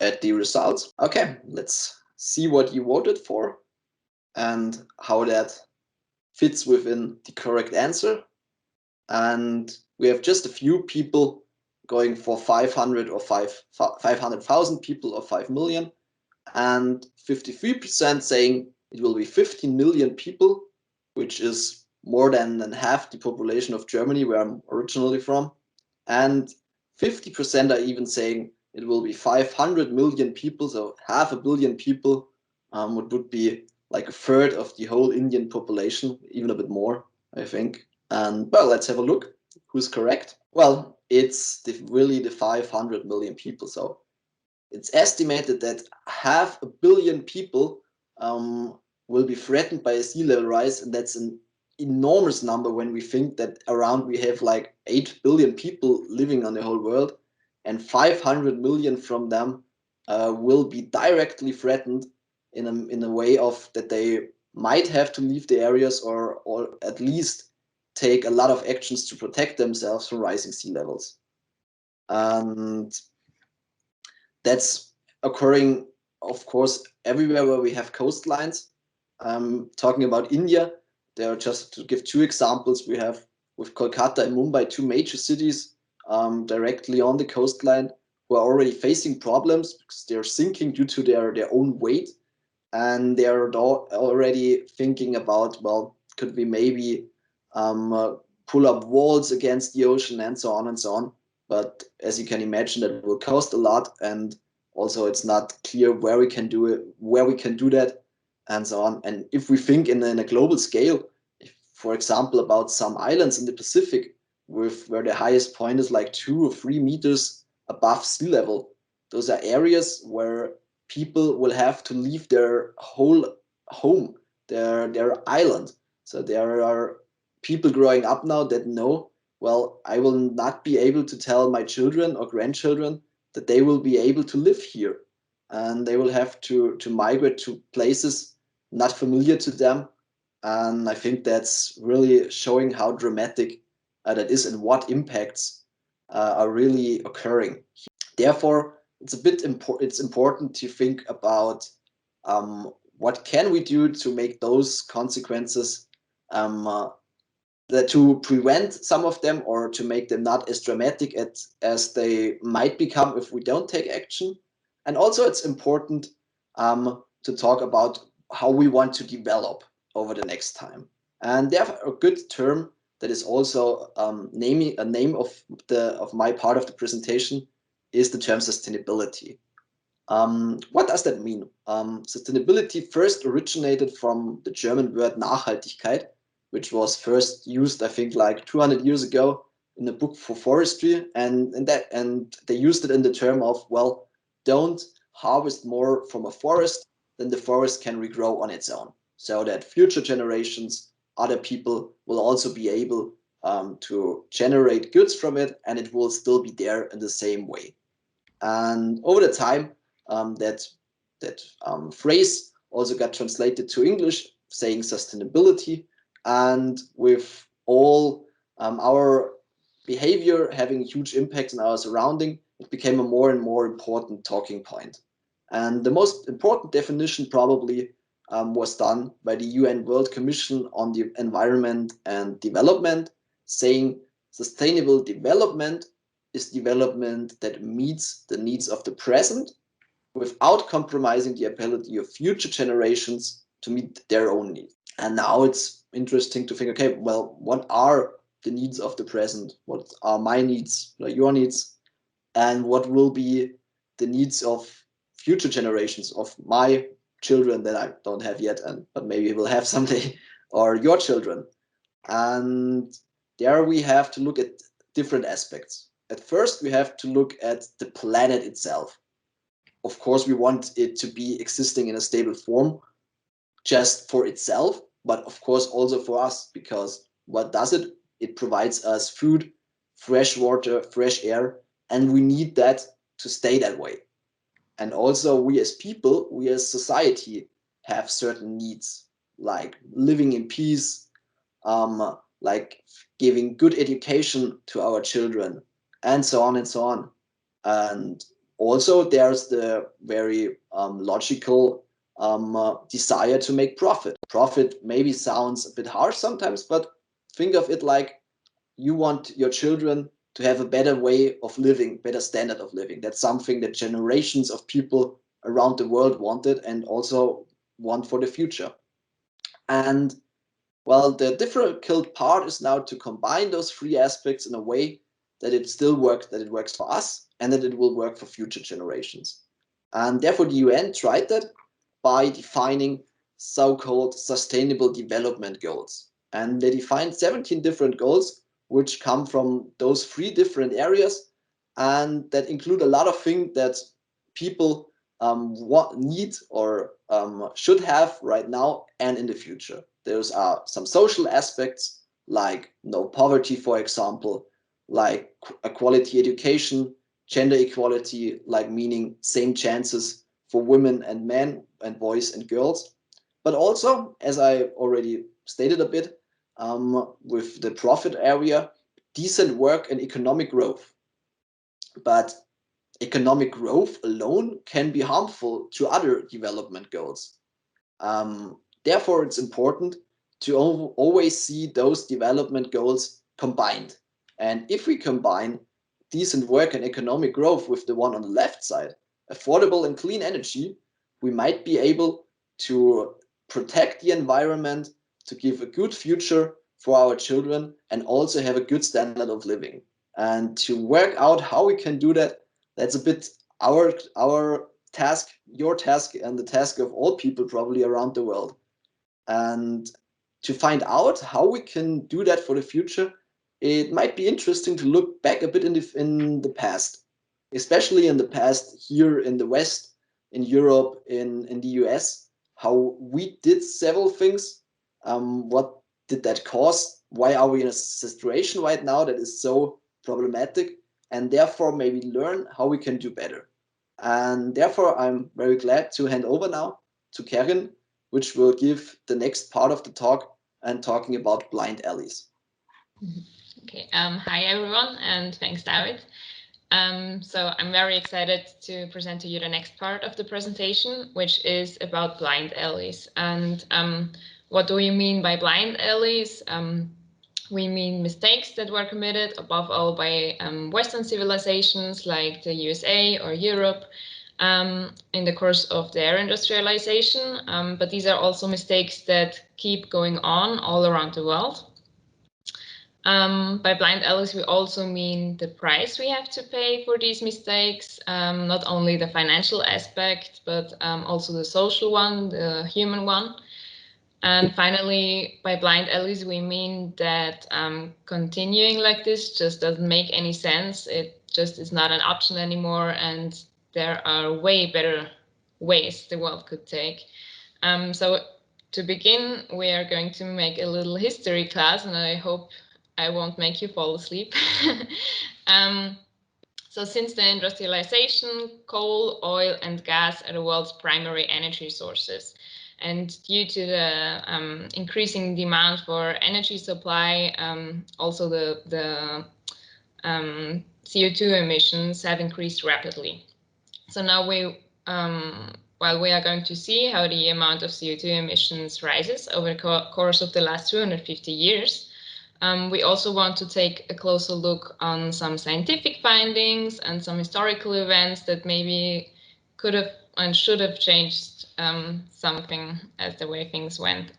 at the results. Okay, let's see what you voted for and how that fits within the correct answer. And we have just a few people going for 500 or 500,000 people or 5 million, and 53% saying it will be 15 million people, which is more than half the population of Germany, where I'm originally from. And 50% are even saying it will be 500 million people, so 500 million people, which would be like a third of the whole Indian population, even a bit more, I think. And well, let's have a look. Who's correct? Well, it's really the 500 million people. So it's estimated that 500 million people will be threatened by a sea level rise, and that's an enormous number when we think that around we have like 8 billion people living on the whole world, and 500 million from them will be directly threatened in a way of that they might have to leave the areas or at least take a lot of actions to protect themselves from rising sea levels. And that's occurring, of course, everywhere where we have coastlines. Talking about India, there are, just to give two examples, we have with Kolkata and Mumbai, two major cities directly on the coastline, who are already facing problems because they're sinking due to their own weight. And they're already thinking about, well, could we maybe pull up walls against the ocean and so on and so on. But as you can imagine, that will cost a lot, and also it's not clear where we can do it, where we can do that, and so on. And if we think in a global scale, if, for example, about some islands in the Pacific, where the highest point is like 2 or 3 meters above sea level, those are areas where people will have to leave their whole home, their island. So there are people growing up now that know, well, I will not be able to tell my children or grandchildren that they will be able to live here, and they will have to migrate to places not familiar to them. And I think that's really showing how dramatic that is and what impacts are really occurring. Therefore, it's a bit it's important to think about what can we do to make those consequences to prevent some of them, or to make them not as dramatic as they might become if we don't take action. And also it's important to talk about how we want to develop over the next time. And they have a good term that is also naming a name of my part of the presentation is the term sustainability. What does that mean? Sustainability first originated from the German word Nachhaltigkeit, which was first used, I think, like 200 years ago in a book for forestry, and they used it in the term of, well, don't harvest more from a forest than the forest can regrow on its own, so that future generations, other people, will also be able to generate goods from it, and it will still be there in the same way. And over the time, that phrase also got translated to English, saying sustainability. And with all our behavior having huge impact on our surrounding, it became a more and more important talking point. And the most important definition probably was done by the UN World Commission on the Environment and Development, saying sustainable development is development that meets the needs of the present without compromising the ability of future generations to meet their own needs. And now it's interesting to think, okay, well, what are the needs of the present? What are my needs, your needs? And what will be the needs of future generations, of my children that I don't have yet, but maybe will have someday, or your children? And there we have to look at different aspects. At first, we have to look at the planet itself. Of course, we want it to be existing in a stable form just for itself, but of course also for us, because what does it? It provides us food, fresh water, fresh air, and we need that to stay that way. And also we as people, we as society have certain needs, like living in peace, like giving good education to our children, and so on and so on. And also there's the very logical desire to make profit. Profit maybe sounds a bit harsh sometimes, but think of it like you want your children to have a better way of living, better standard of living. That's something that generations of people around the world wanted and also want for the future. And well, the difficult part is now to combine those three aspects in a way that it still works, that it works for us, and that it will work for future generations. And therefore, the UN tried that by defining so-called sustainable development goals. And they defined 17 different goals, which come from those 3 different areas, and that include a lot of things that people need or should have right now and in the future. There's some social aspects, like no poverty, for example, like a quality education, gender equality, like meaning same chances for women and men and boys and girls. But also, as I already stated a bit, with the profit area, decent work and economic growth. But economic growth alone can be harmful to other development goals. Therefore, it's important to always see those development goals combined. And if we combine decent work and economic growth with the one on the left side, affordable and clean energy, we might be able to protect the environment, to give a good future for our children, and also have a good standard of living. And to work out how we can do that, that's a bit our task, your task, and the task of all people probably around the world. And to find out how we can do that for the future, it might be interesting to look back a bit in the past, especially in the past here in the West, in Europe, in the US, how we did several things. What did that cause? Why are we in a situation right now that is so problematic? And therefore maybe learn how we can do better. And therefore, I'm very glad to hand over now to Karin, which will give the next part of the talk and talking about blind alleys. Okay, hi everyone, and thanks, David. So I'm very excited to present to you the next part of the presentation, which is about blind alleys. And what do we mean by blind alleys? We mean mistakes that were committed above all by Western civilizations like the USA or Europe in the course of their industrialization. But these are also mistakes that keep going on all around the world. By blind alleys, we also mean the price we have to pay for these mistakes, not only the financial aspect, but also the social one, the human one. And finally, by blind alleys, we mean that continuing like this just doesn't make any sense. It just is not an option anymore, and there are way better ways the world could take. So to begin, we are going to make a little history class, and I hope I won't make you fall asleep. So since the industrialization, coal, oil, and gas are the world's primary energy sources. And due to the increasing demand for energy supply, also the CO2 emissions have increased rapidly. So now while we are going to see how the amount of CO2 emissions rises over the course of the last 250 years, we also want to take a closer look on some scientific findings and some historical events that maybe could have and should have changed something as the way things went.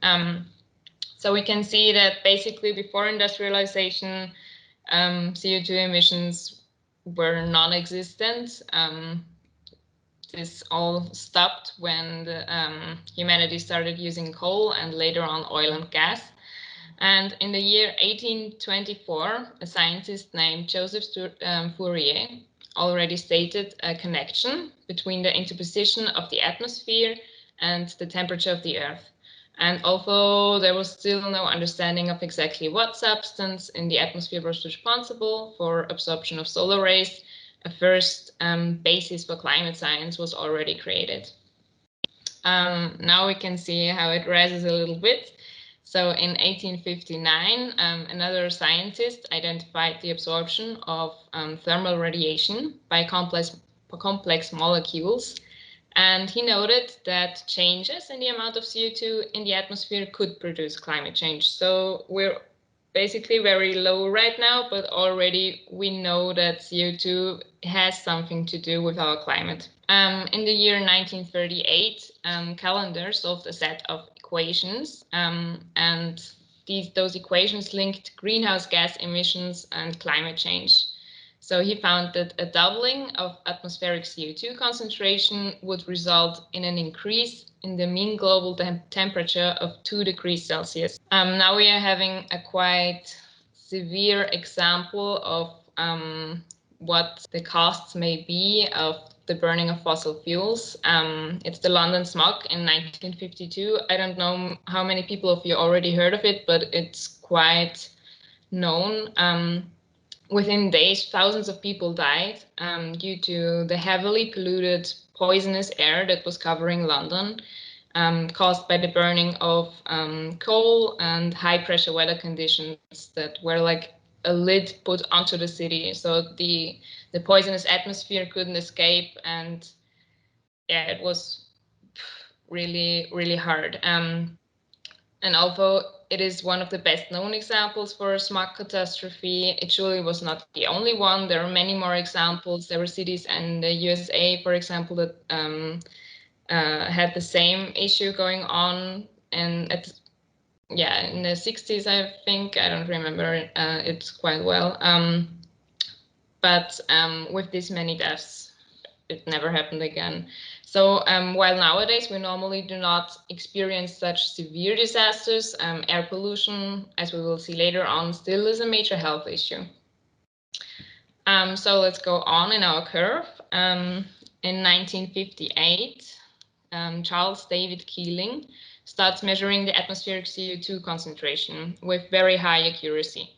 So we can see that basically before industrialization, CO2 emissions were non-existent. This all stopped when humanity started using coal and later on oil and gas. And in the year 1824, a scientist named Joseph Fourier already stated a connection between the interposition of the atmosphere and the temperature of the Earth. And although there was still no understanding of exactly what substance in the atmosphere was responsible for absorption of solar rays, a first basis for climate science was already created. Now we can see how it rises a little bit. So in 1859, another scientist identified the absorption of thermal radiation by complex molecules. And he noted that changes in the amount of CO2 in the atmosphere could produce climate change. So we're basically very low right now, but already we know that CO2 has something to do with our climate. In the year 1938, Callendar solved a set of equations, and those equations linked greenhouse gas emissions and climate change. So he found that a doubling of atmospheric CO2 concentration would result in an increase in the mean global temperature of 2 degrees Celsius. Now we are having a quite severe example of what the costs may be of the burning of fossil fuels. It's the London smog in 1952. I don't know how many people of you already heard of it, but it's quite known. Within days, thousands of people died due to the heavily polluted, poisonous air that was covering London, caused by the burning of coal and high-pressure weather conditions that were like a lid put onto the city. So the poisonous atmosphere couldn't escape, and yeah, it was really, really hard. And although it is one of the best known examples for a smog catastrophe, it surely was not the only one. There are many more examples. There were cities in the USA, for example, that had the same issue going on. And in the 60s, I think, I don't remember it quite well. But with this many deaths, it never happened again. So while nowadays we normally do not experience such severe disasters, air pollution, as we will see later on, still is a major health issue. So let's go on in our curve. In 1958, Charles David Keeling starts measuring the atmospheric CO2 concentration with very high accuracy.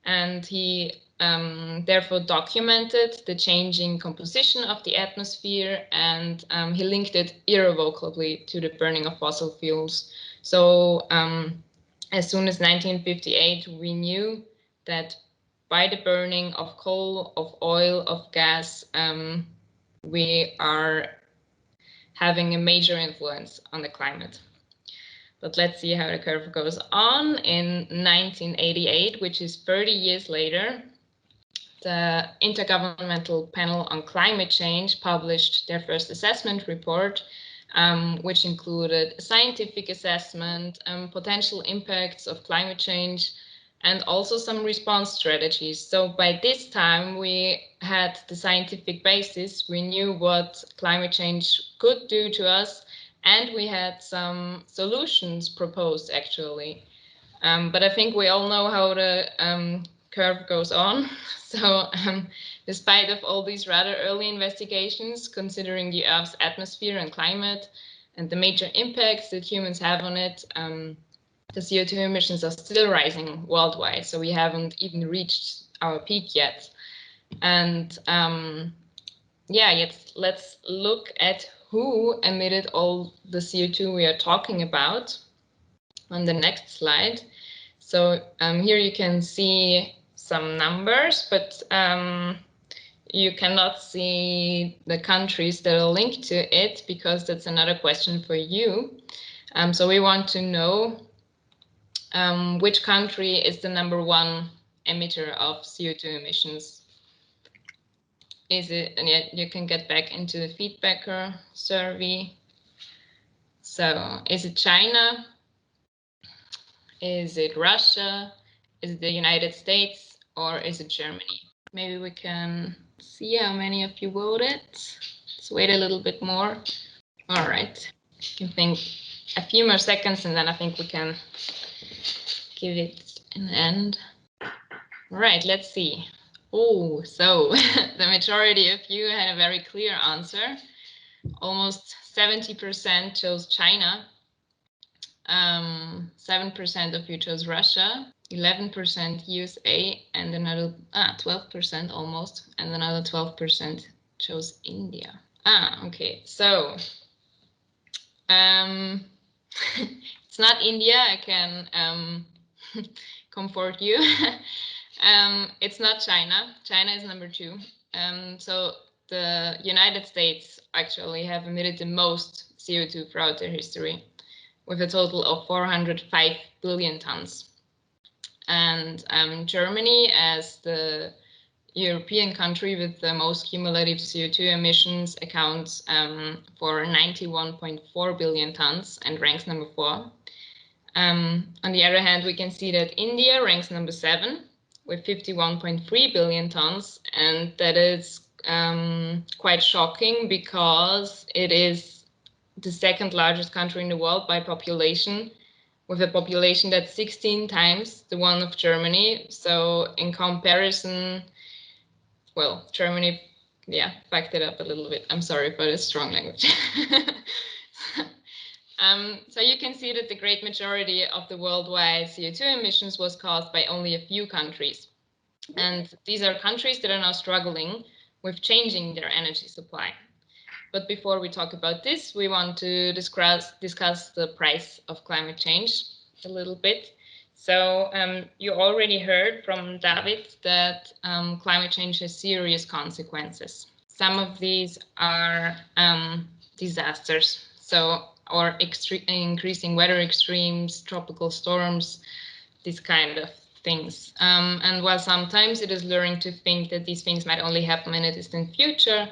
And he therefore documented the changing composition of the atmosphere, and he linked it irrevocably to the burning of fossil fuels. So as soon as 1958, we knew that by the burning of coal, of oil, of gas, we are having a major influence on the climate. But let's see how the curve goes on. In 1988, which is 30 years later, the Intergovernmental Panel on Climate Change published their first assessment report, which included a scientific assessment, potential impacts of climate change, and also some response strategies. So by this time, we had the scientific basis. We knew what climate change could do to us, and we had some solutions proposed, actually. But I think we all know how the curve goes on. So despite of all these rather early investigations, considering the Earth's atmosphere and climate and the major impacts that humans have on it, the CO2 emissions are still rising worldwide. So we haven't even reached our peak yet. And let's look at who emitted all the CO2 we are talking about on the next slide. So here you can see some numbers, but you cannot see the countries that are linked to it, because that's another question for you. So we want to know which country is the #1 emitter of CO2 emissions. Is it, and yet you can get back into the feedbacker survey. So is it China? Is it Russia? Is it the United States? Or is it Germany? Maybe we can see how many of you voted. Let's wait a little bit more. All right, you can think a few more seconds, and then I think we can give it an end. All right, let's see. Oh, so the majority of you had a very clear answer. Almost 70% chose China. 7% of you chose Russia, 11% USA, and another 12% almost, and another 12% chose India. Okay, so it's not India, I can comfort you. It's not China. China is #2. So the United States actually have emitted the most CO2 throughout their history, with a total of 405 billion tons. And Germany, as the European country with the most cumulative CO2 emissions, accounts for 91.4 billion tons and ranks #4. On the other hand, we can see that India ranks #7 with 51.3 billion tons, and that is quite shocking because it is the second largest country in the world by population, with a population that's 16 times the one of Germany. So in comparison, well, Germany, yeah, backed it up a little bit. I'm sorry, but it's strong language. So you can see that the great majority of the worldwide CO2 emissions was caused by only a few countries. And these are countries that are now struggling with changing their energy supply. But before we talk about this, we want to discuss the price of climate change a little bit. So you already heard from David that climate change has serious consequences. Some of these are disasters, or increasing weather extremes, tropical storms, these kind of things. And while sometimes it is luring to think that these things might only happen in a distant future,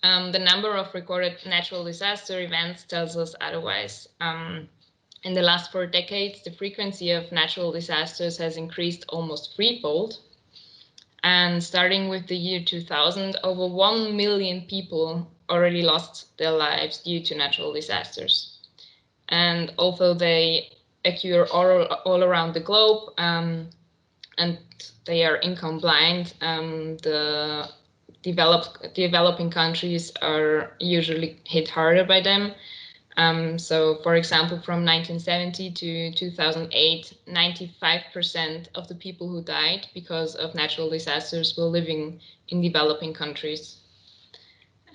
the number of recorded natural disaster events tells us otherwise. In the last 4 decades, the frequency of natural disasters has increased almost threefold. And starting with the year 2000, over 1 million people already lost their lives due to natural disasters. And although they occur all around the globe, and they are income blind, the developing countries are usually hit harder by them. So, for example, from 1970 to 2008, 95% of the people who died because of natural disasters were living in developing countries.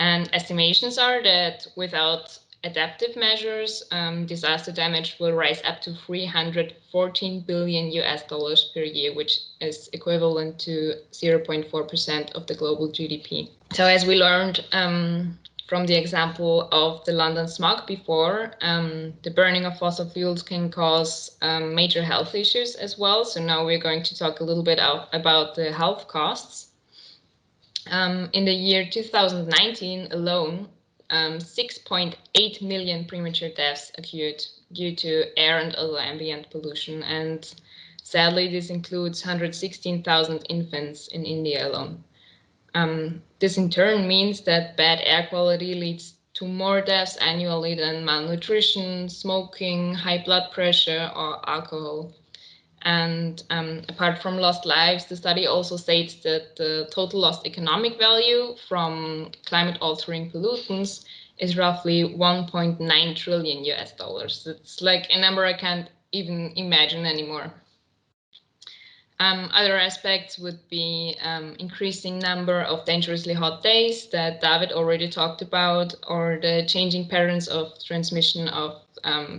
And estimations are that without adaptive measures, disaster damage will rise up to 314 billion US dollars per year, which is equivalent to 0.4% of the global GDP. So as we learned from the example of the London smog before, the burning of fossil fuels can cause major health issues as well. So now we're going to talk a little bit about the health costs. In the year 2019 alone, 6.8 million premature deaths occurred due to air and other ambient pollution. And sadly, this includes 116,000 infants in India alone. This in turn means that bad air quality leads to more deaths annually than malnutrition, smoking, high blood pressure, or alcohol. And apart from lost lives, the study also states that the total lost economic value from climate altering pollutants is roughly 1.9 trillion US dollars. It's like a number I can't even imagine anymore. Other aspects would be increasing number of dangerously hot days that David already talked about, or the changing patterns of transmission of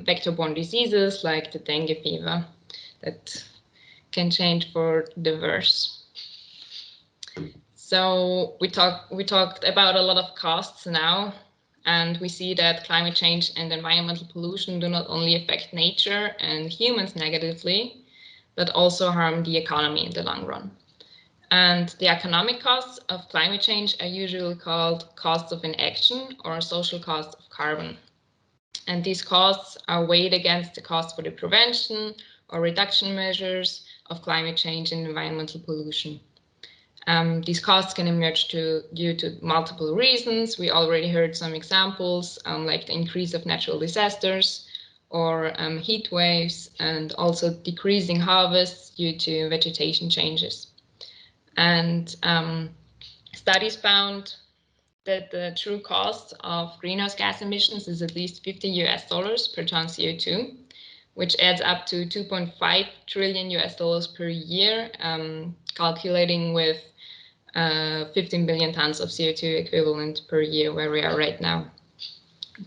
vector-borne diseases like the dengue fever that can change for the worse. So we talked about a lot of costs now, and we see that climate change and environmental pollution do not only affect nature and humans negatively, but also harm the economy in the long run. And the economic costs of climate change are usually called costs of inaction or social costs of carbon. And these costs are weighed against the cost for the prevention or reduction measures of climate change and environmental pollution. These costs can emerge due to multiple reasons. We already heard some examples, like the increase of natural disasters or heat waves, and also decreasing harvests due to vegetation changes. And studies found that the true cost of greenhouse gas emissions is at least 50 US dollars per ton CO2, which adds up to 2.5 trillion US dollars per year, calculating with 15 billion tons of CO2 equivalent per year where we are right now.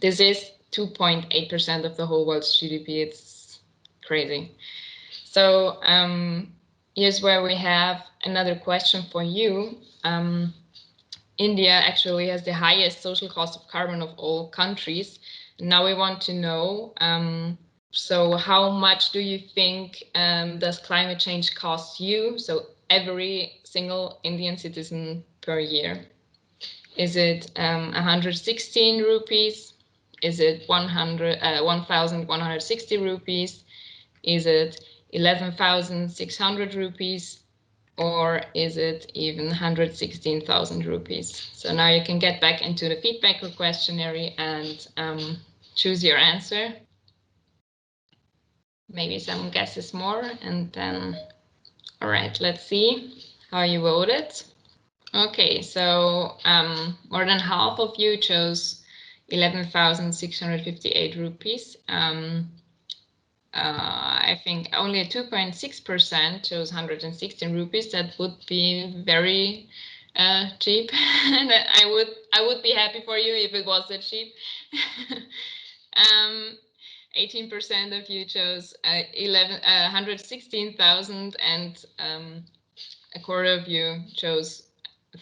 This is 2.8% of the whole world's GDP. It's crazy. So here's where we have another question for you. India actually has the highest social cost of carbon of all countries. Now we want to know, so how much do you think does climate change cost you, so every single Indian citizen per year? Is it 116 rupees? Is it 1,160 rupees? Is it 11,600 rupees? or is it even 116,000 rupees? So now you can get back into the feedback questionnaire and choose your answer. Maybe some guesses more, and then, all right, let's see how you voted. Okay, so more than half of you chose 11,658 rupees. I think only 2.6% chose 116 rupees. That would be very cheap. And I would be happy for you if it was that cheap. 18% of you chose 116,000, and a quarter of you chose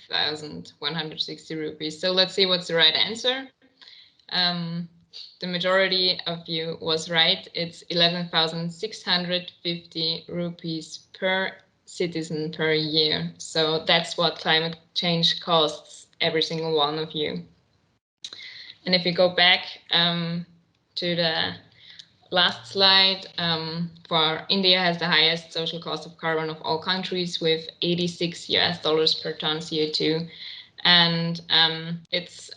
1,160 rupees. So let's see what's the right answer. The majority of you was right. It's 11,650 rupees per citizen per year. So that's what climate change costs every single one of you. And if you go back to the last slide, for India has the highest social cost of carbon of all countries with $86 per ton CO2. And it's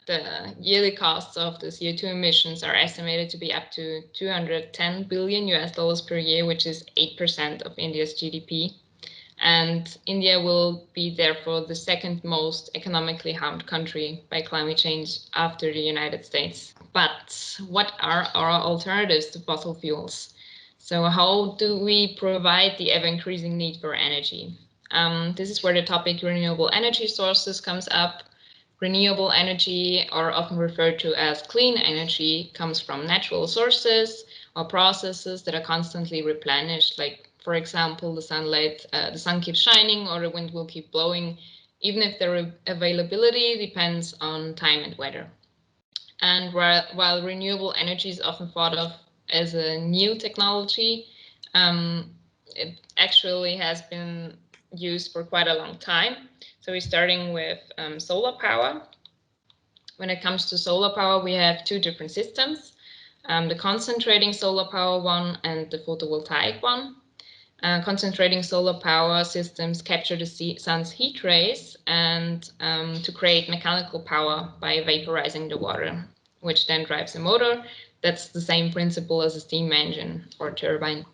the yearly costs of the CO2 emissions are estimated to be up to $210 billion per year, which is 8% of India's GDP. And India will be therefore the second most economically harmed country by climate change after the United States. But what are our alternatives to fossil fuels? So how do we provide the ever-increasing need for energy? This is where the topic renewable energy sources comes up. Renewable energy, or often referred to as clean energy, comes from natural sources or processes that are constantly replenished. Like, for example, the sun keeps shining or the wind will keep blowing, even if their availability depends on time and weather. And while renewable energy is often thought of as a new technology, it actually has been used for quite a long time. So we're starting with solar power. When it comes to solar power, we have two different systems, the concentrating solar power one and the photovoltaic one. Concentrating solar power systems capture the sun's heat rays and to create mechanical power by vaporizing the water, which then drives a motor. That's the same principle as a steam engine or turbine.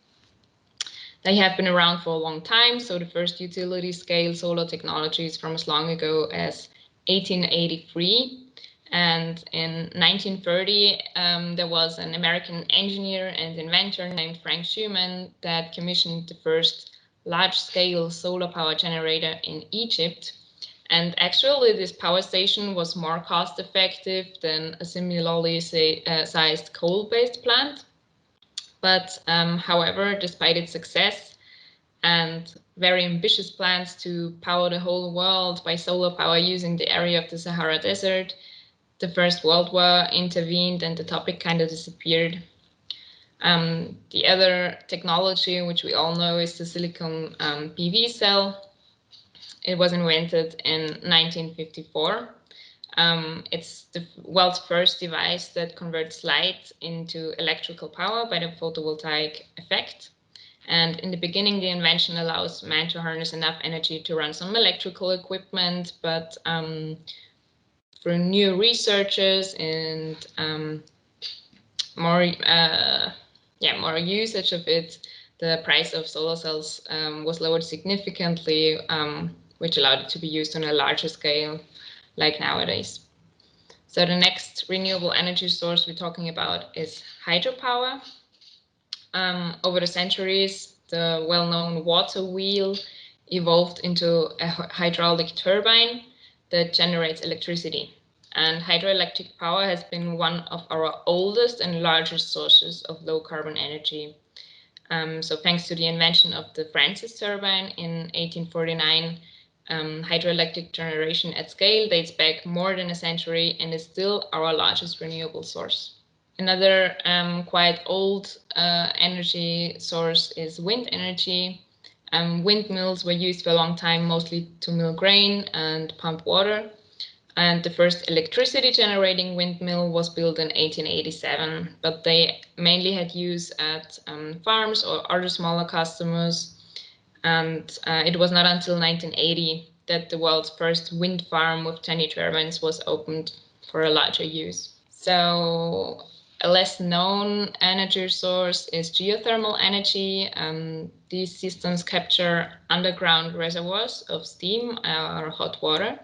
They have been around for a long time, so the first utility scale solar technology is from as long ago as 1883. And in 1930, there was an American engineer and inventor named Frank Schumann that commissioned the first large-scale solar power generator in Egypt. And actually, this power station was more cost-effective than a similarly sized coal-based plant. But however, despite its success and very ambitious plans to power the whole world by solar power using the area of the Sahara Desert, the First World War intervened and the topic kind of disappeared. The other technology, which we all know, is the silicon PV cell. It was invented in 1954. It's the world's first device that converts light into electrical power by the photovoltaic effect. And in the beginning, the invention allows man to harness enough energy to run some electrical equipment, but through new researches and more usage of it, the price of solar cells was lowered significantly, which allowed it to be used on a larger scale like nowadays. So the next renewable energy source we're talking about is hydropower. Over the centuries, the well-known water wheel evolved into a hydraulic turbine that generates electricity. And hydroelectric power has been one of our oldest and largest sources of low-carbon energy. So thanks to the invention of the Francis turbine in 1849, hydroelectric generation at scale dates back more than a century and is still our largest renewable source. Another quite old energy source is wind energy. Windmills were used for a long time, mostly to mill grain and pump water. And the first electricity generating windmill was built in 1887, but they mainly had use at farms or other smaller customers. And it was not until 1980 that the world's first wind farm with 20 turbines was opened for a larger use. So a less known energy source is geothermal energy. These systems capture underground reservoirs of steam or hot water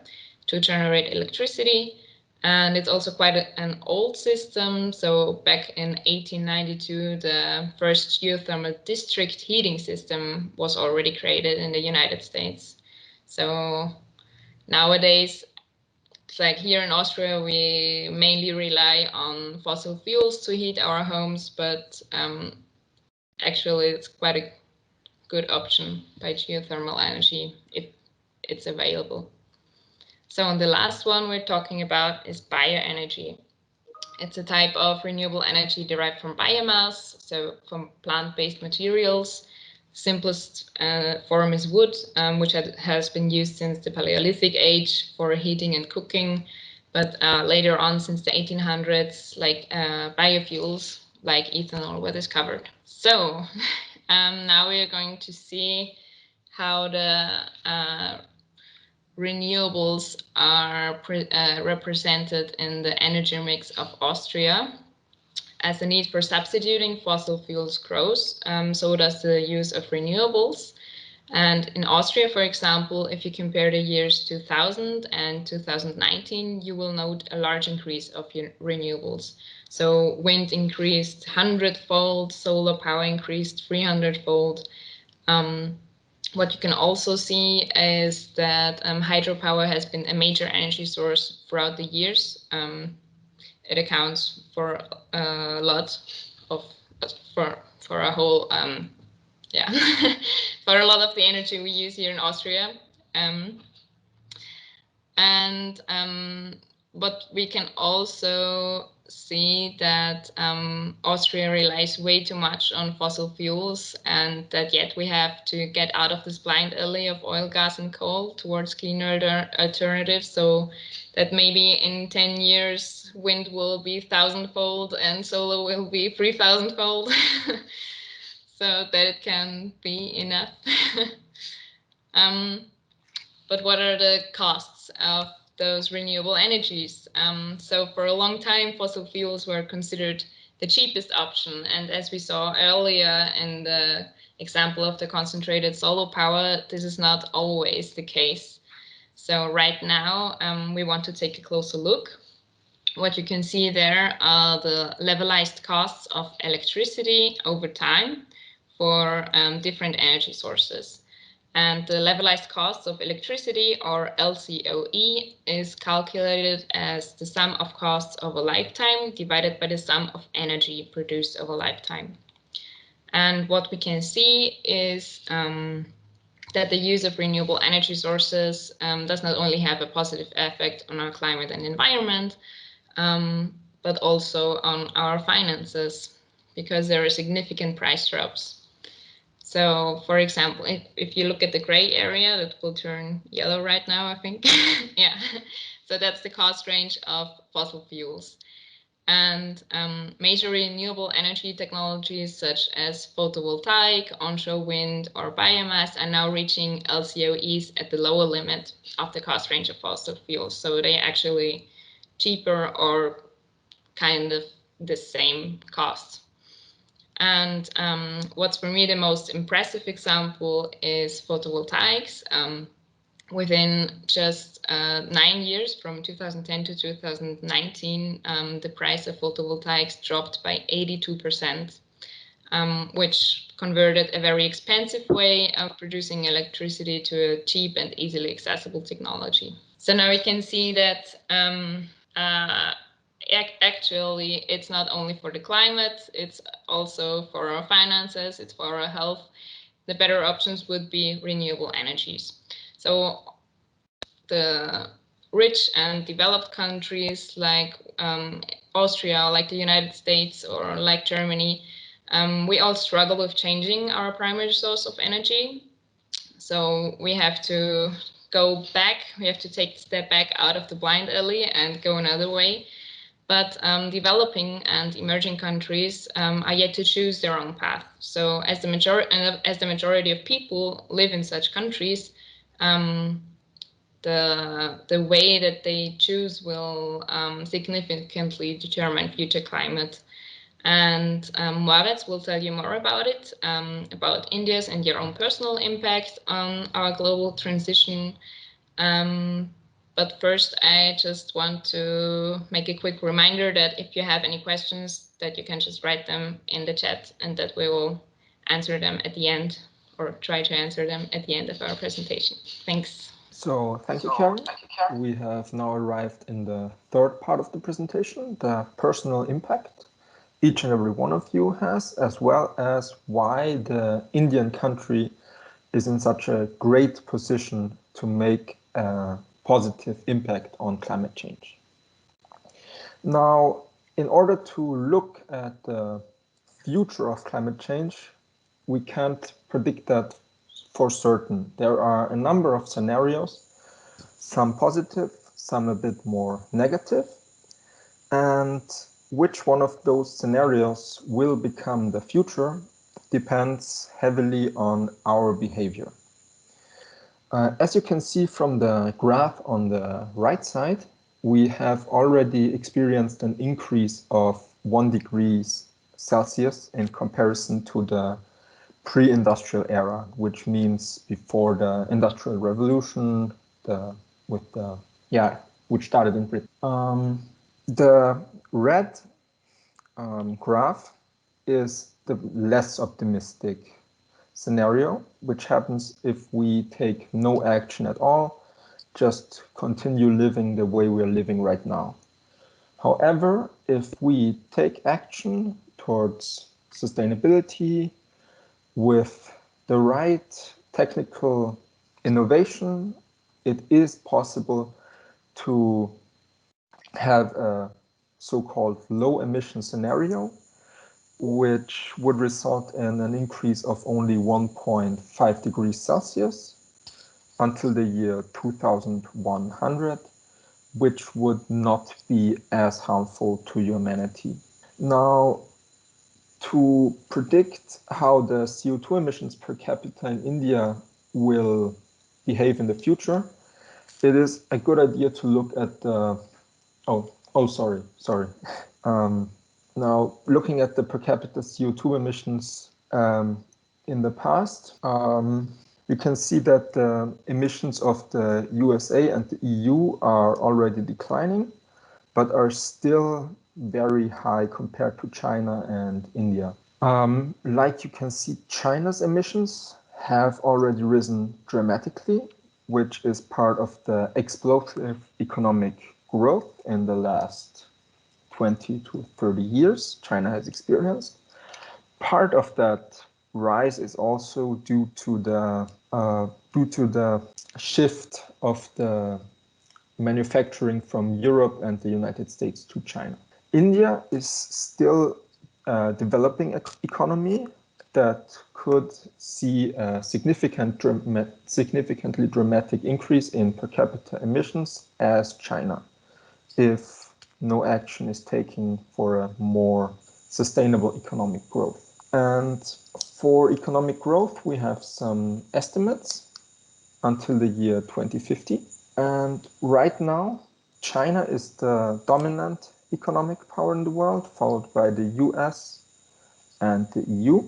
to generate electricity. And it's also quite an old system. So back in 1892, the first geothermal district heating system was already created in the United States. So nowadays, it's like here in Austria, we mainly rely on fossil fuels to heat our homes, but actually it's quite a good option by geothermal energy if it's available. So the last one we're talking about is bioenergy. It's a type of renewable energy derived from biomass, so from plant-based materials. Simplest form is wood, which has been used since the Paleolithic age for heating and cooking. But later on, since the 1800s, like biofuels like ethanol were discovered. So now we are going to see how the renewables are represented in the energy mix of Austria. As the need for substituting fossil fuels grows, so does the use of renewables. And in Austria, for example, if you compare the years 2000 and 2019, you will note a large increase of renewables. So wind increased 100-fold, solar power increased 300-fold. What you can also see is that hydropower has been a major energy source throughout the years. It accounts for a lot of for a whole yeah for a lot of the energy we use here in Austria. But we can also see that Austria relies way too much on fossil fuels, and that yet we have to get out of this blind alley of oil, gas, and coal towards cleaner alternatives. So that maybe in 10 years, wind will be 1,000-fold and solar will be 3,000-fold, so that it can be enough. But what are the costs of those renewable energies? So for a long time, fossil fuels were considered the cheapest option. And as we saw earlier in the example of the concentrated solar power, this is not always the case. So right now, we want to take a closer look. What you can see there are the levelized costs of electricity over time for different energy sources. And the levelized cost of electricity, or LCOE, is calculated as the sum of costs over a lifetime divided by the sum of energy produced over a lifetime. And what we can see is that the use of renewable energy sources does not only have a positive effect on our climate and environment, but also on our finances, because there are significant price drops. So, for example, if you look at the gray area, that will turn yellow right now, I think. Yeah, so that's the cost range of fossil fuels. And major renewable energy technologies such as photovoltaic, onshore wind, or biomass are now reaching LCOEs at the lower limit of the cost range of fossil fuels. So they're actually cheaper or kind of the same cost. And what's for me the most impressive example is photovoltaics. Within just 9 years, from 2010 to 2019, the price of photovoltaics dropped by 82%, which converted a very expensive way of producing electricity to a cheap and easily accessible technology. So now we can see that actually, it's not only for the climate, it's also for our finances, it's for our health. The better options would be renewable energies. So the rich and developed countries like Austria, like the United States, or like Germany, we all struggle with changing our primary source of energy. So we have to go back, we have to take a step back out of the blind alley and go another way. But developing and emerging countries are yet to choose their own path. So as the majority of people live in such countries, the way that they choose will significantly determine future climate. And Moritz will tell you more about it, about India's and your own personal impact on our global transition. But first, I just want to make a quick reminder that if you have any questions, that you can just write them in the chat and that we will answer them at the end, or try to answer them at the end of our presentation. Thanks. So thank you, Karen. We have now arrived in the third part of the presentation, the personal impact each and every one of you has, as well as why the Indian country is in such a great position to make a positive impact on climate change. Now, in order to look at the future of climate change, we can't predict that for certain. There are a number of scenarios, some positive, some a bit more negative, and which one of those scenarios will become the future depends heavily on our behavior. As you can see from the graph on the right side, we have already experienced an increase of 1 degree Celsius in comparison to the pre-industrial era, which means before the Industrial Revolution, which started in Britain. The red graph is the less optimistic scenario, which happens if we take no action at all, just continue living the way we're living right now. However, if we take action towards sustainability with the right technical innovation, it is possible to have a so-called low emission scenario, which would result in an increase of only 1.5 degrees Celsius until the year 2100, which would not be as harmful to humanity. Now, to predict how the CO2 emissions per capita in India will behave in the future, it is a good idea to look at the, sorry. Now, looking at the per capita CO2 emissions in the past, you can see that the emissions of the USA and the EU are already declining, but are still very high compared to China and India. Like you can see, China's emissions have already risen dramatically, which is part of the explosive economic growth in the last 20 to 30 years China has experienced. Part of that rise is also due to the shift of the manufacturing from Europe and the United States to China. India is still a developing economy that could see a significantly dramatic increase in per capita emissions as China, if no action is taken for a more sustainable economic growth. And for economic growth, we have some estimates until the year 2050. And right now, China is the dominant economic power in the world, followed by the US and the EU,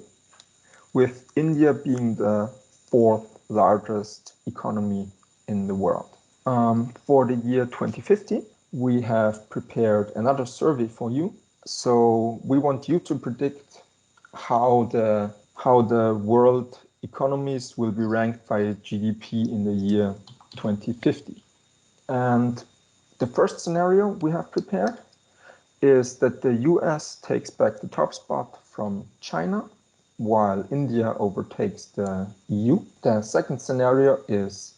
with India being the fourth largest economy in the world. For the year 2050, we have prepared another survey for you. So we want you to predict how the world economies will be ranked by GDP in the year 2050. And the first scenario we have prepared is that the US takes back the top spot from China, while India overtakes the EU. The second scenario is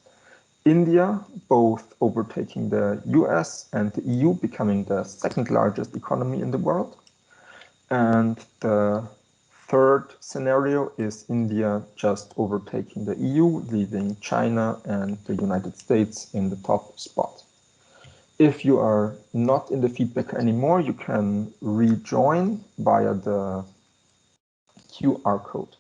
India both overtaking the US and the EU, becoming the second largest economy in the world. And the third scenario is India just overtaking the EU, leaving China and the United States in the top spot. If you are not in the feedback anymore, you can rejoin via the QR code.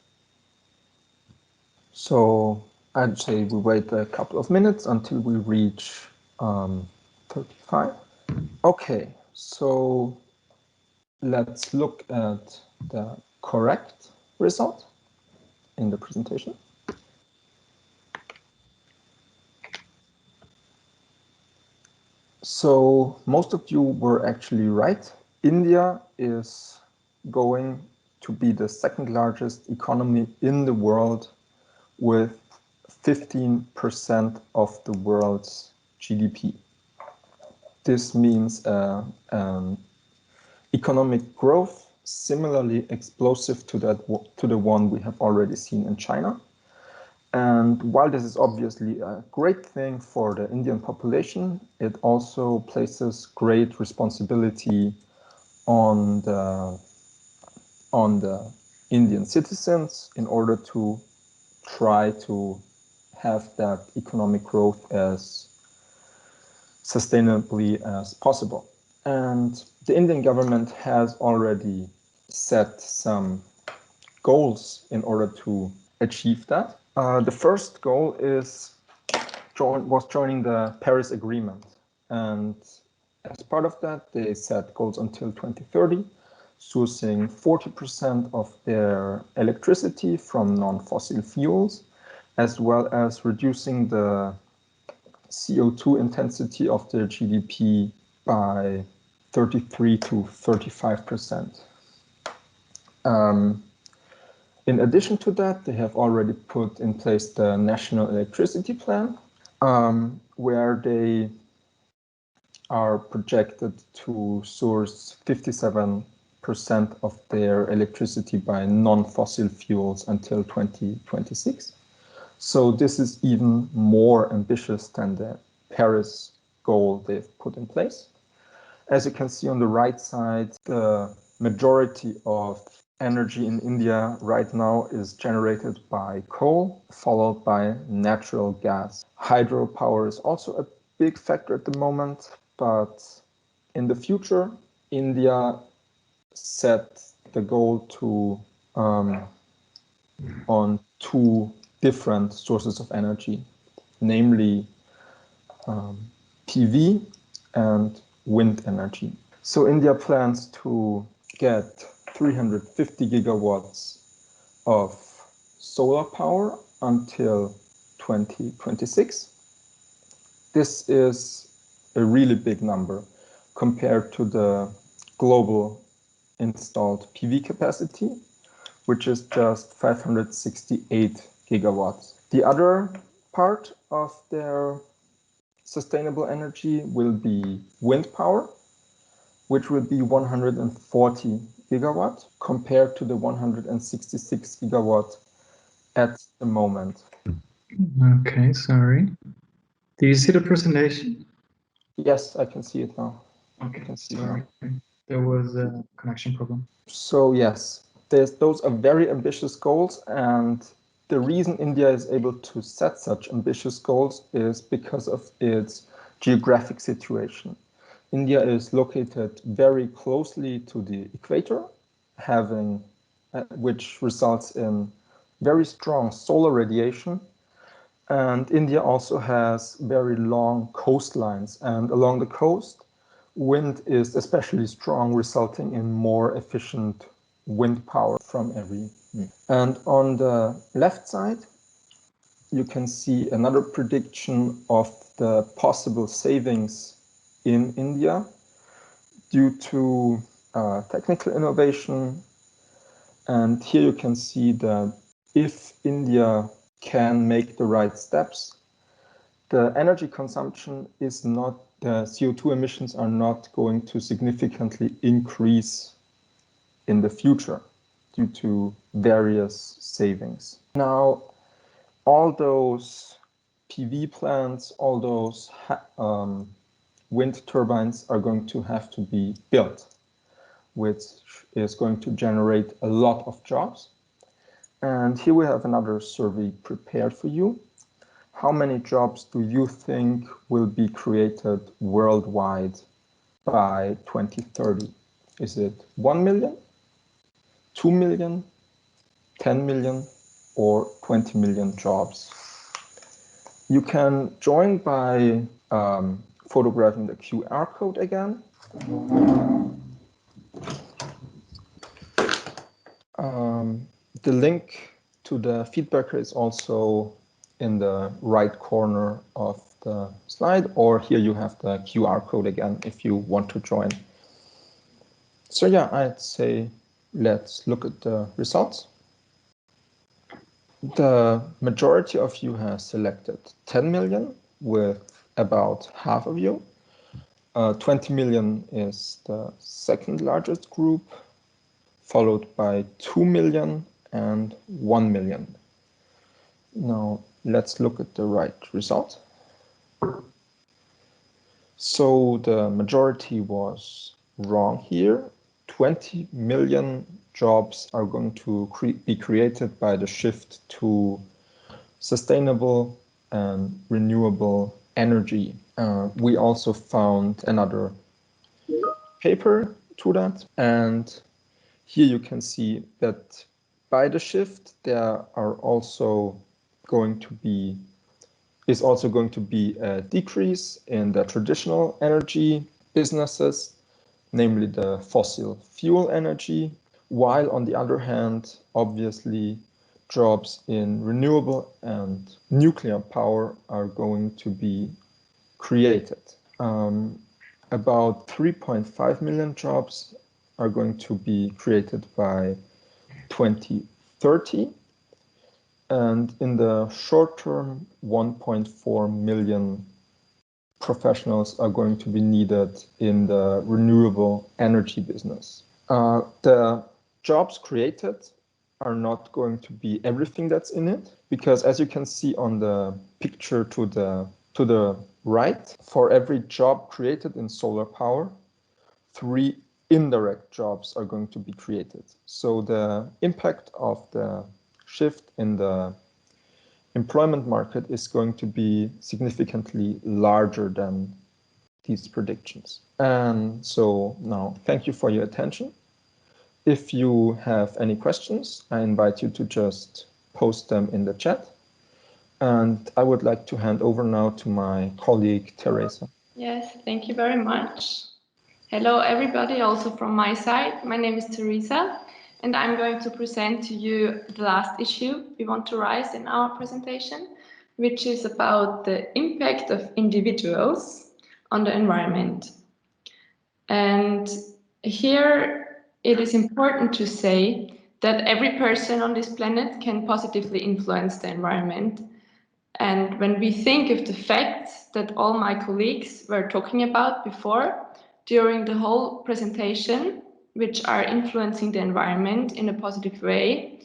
So I'd say we wait a couple of minutes until we reach 35. Okay, so let's look at the correct result in the presentation. So most of you were actually right. India is going to be the second largest economy in the world with 15% of the world's GDP. This means economic growth similarly explosive to the one we have already seen in China. And while this is obviously a great thing for the Indian population, it also places great responsibility on the Indian citizens in order to try to have that economic growth as sustainably as possible. And the Indian government has already set some goals in order to achieve that. The first goal was joining the Paris Agreement. And as part of that, they set goals until 2030, sourcing 40% of their electricity from non-fossil fuels, as well as reducing the CO2 intensity of their GDP by 33 to 35%. In addition to that, they have already put in place the National Electricity Plan, where they are projected to source 57% of their electricity by non-fossil fuels until 2026. So this is even more ambitious than the Paris goal they've put in place. As you can see on the right side, the majority of energy in India right now is generated by coal, followed by natural gas. Hydropower is also a big factor at the moment, but in the future, India set the goal to on two different sources of energy, namely PV and wind energy. So India plans to get 350 gigawatts of solar power until 2026. This is a really big number compared to the global installed PV capacity, which is just 568 gigawatts. The other part of their sustainable energy will be wind power, which will be 140 gigawatt compared to the 166 gigawatt at the moment. Okay, sorry. Do you see the presentation? Yes, I can see it now. Okay, I can see sorry. it now. There was a connection problem. So yes, those are very ambitious goals, and the reason India is able to set such ambitious goals is because of its geographic situation. India is located very closely to the equator, which results in very strong solar radiation. And India also has very long coastlines, and along the coast, wind is especially strong, resulting in more efficient wind power from every. And on the left side, you can see another prediction of the possible savings in India due to technical innovation. And here you can see that if India can make the right steps, the energy consumption is not, the CO2 emissions are not going to significantly increase in the future due to various savings. Now, all those PV plants, all those wind turbines are going to have to be built, which is going to generate a lot of jobs. And here we have another survey prepared for you. how many jobs do you think will be created worldwide by 2030? Is it 1 million, 2 million, 10 million, or 20 million jobs? You can join by photographing the QR code again. The link to the feedbacker is also in the right corner of the slide, or here you have the QR code again if you want to join. So yeah, I'd say let's look at the results. The majority of you have selected 10 million, with about half of you. 20 million is the second largest group, followed by 2 million and 1 million. Now let's look at the right result. So the majority was wrong here. 20 million jobs are going to be created by the shift to sustainable and renewable energy. We also found another paper to that, and here you can see that by the shift there are also going to be a decrease in the traditional energy businesses, namely the fossil fuel energy, while on the other hand, obviously, jobs in renewable and nuclear power are going to be created. About 3.5 million jobs are going to be created by 2030. And in the short term, 1.4 million professionals are going to be needed in the renewable energy business. The jobs created are not going to be everything that's in it, because as you can see on the picture to the right, for every job created in solar power, 3 indirect jobs are going to be created. So the impact of the shift in the employment market is going to be significantly larger than these predictions. And so now, thank you for your attention. If you have any questions, I invite you to just post them in the chat. And I would like to hand over now to my colleague, Teresa. Yes, thank you very much. Hello, everybody, also from my side. My name is Teresa, and I'm going to present to you the last issue we want to raise in our presentation, which is about the impact of individuals on the environment. And here it is important to say that every person on this planet can positively influence the environment. And when we think of the facts that all my colleagues were talking about before, during the whole presentation, which are influencing the environment in a positive way,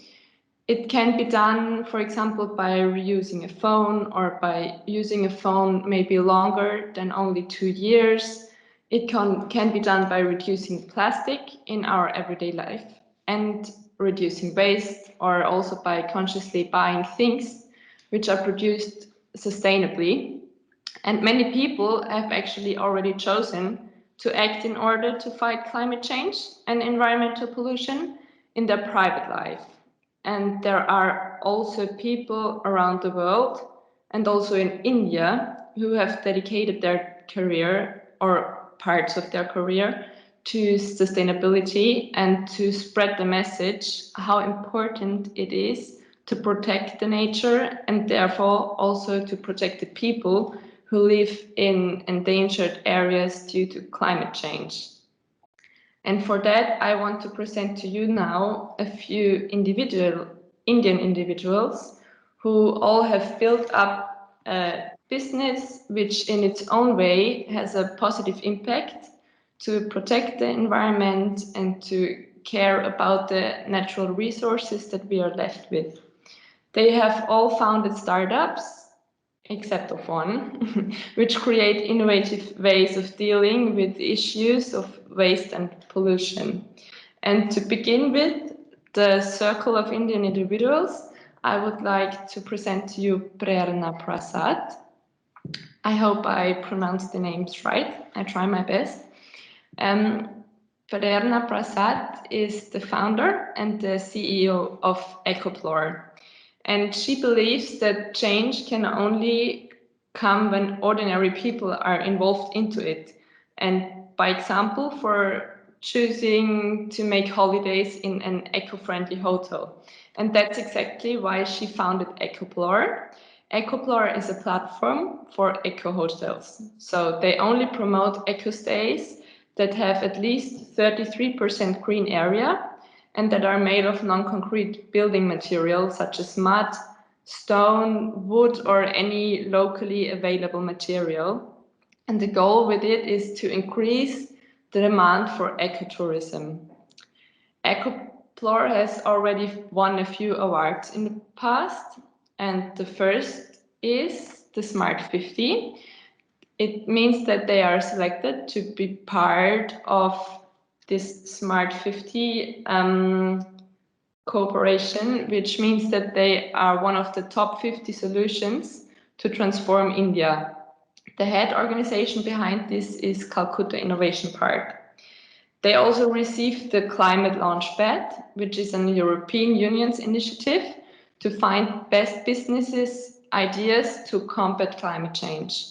it can be done, for example, by reusing a phone, or by using a phone maybe longer than only 2 years. It can be done by reducing plastic in our everyday life and reducing waste, or also by consciously buying things which are produced sustainably. And many people have actually already chosen to act in order to fight climate change and environmental pollution in their private life. And there are also people around the world, and also in India, who have dedicated their career or parts of their career to sustainability and to spread the message how important it is to protect the nature, and therefore also to protect the people who live in endangered areas due to climate change. And for that, I want to present to you now a few Indian individuals who all have built up a business which in its own way has a positive impact to protect the environment and to care about the natural resources that we are left with. They have all founded startups, except of one, which create innovative ways of dealing with issues of waste and pollution. And to begin with, the Circle of Indian Individuals, I would like to present to you Prerna Prasad. I hope I pronounced the names right. I try my best. Prerna Prasad is the founder and the CEO of Ecoplor. And she believes that change can only come when ordinary people are involved into it. And by example, for choosing to make holidays in an eco-friendly hotel. And that's exactly why she founded Ecoplor. Ecoplor is a platform for eco hotels. So they only promote eco stays that have at least 33% green area and that are made of non-concrete building materials such as mud, stone, wood, or any locally available material. And the goal with it is to increase the demand for ecotourism. Ecoplor has already won a few awards in the past, and the first is the Smart 50. It means that they are selected to be part of this Smart 50 cooperation, which means that they are one of the top 50 solutions to transform India. The head organization behind this is Calcutta Innovation Park. They also received the Climate Launchpad, which is an European Union's initiative to find best businesses ideas to combat climate change.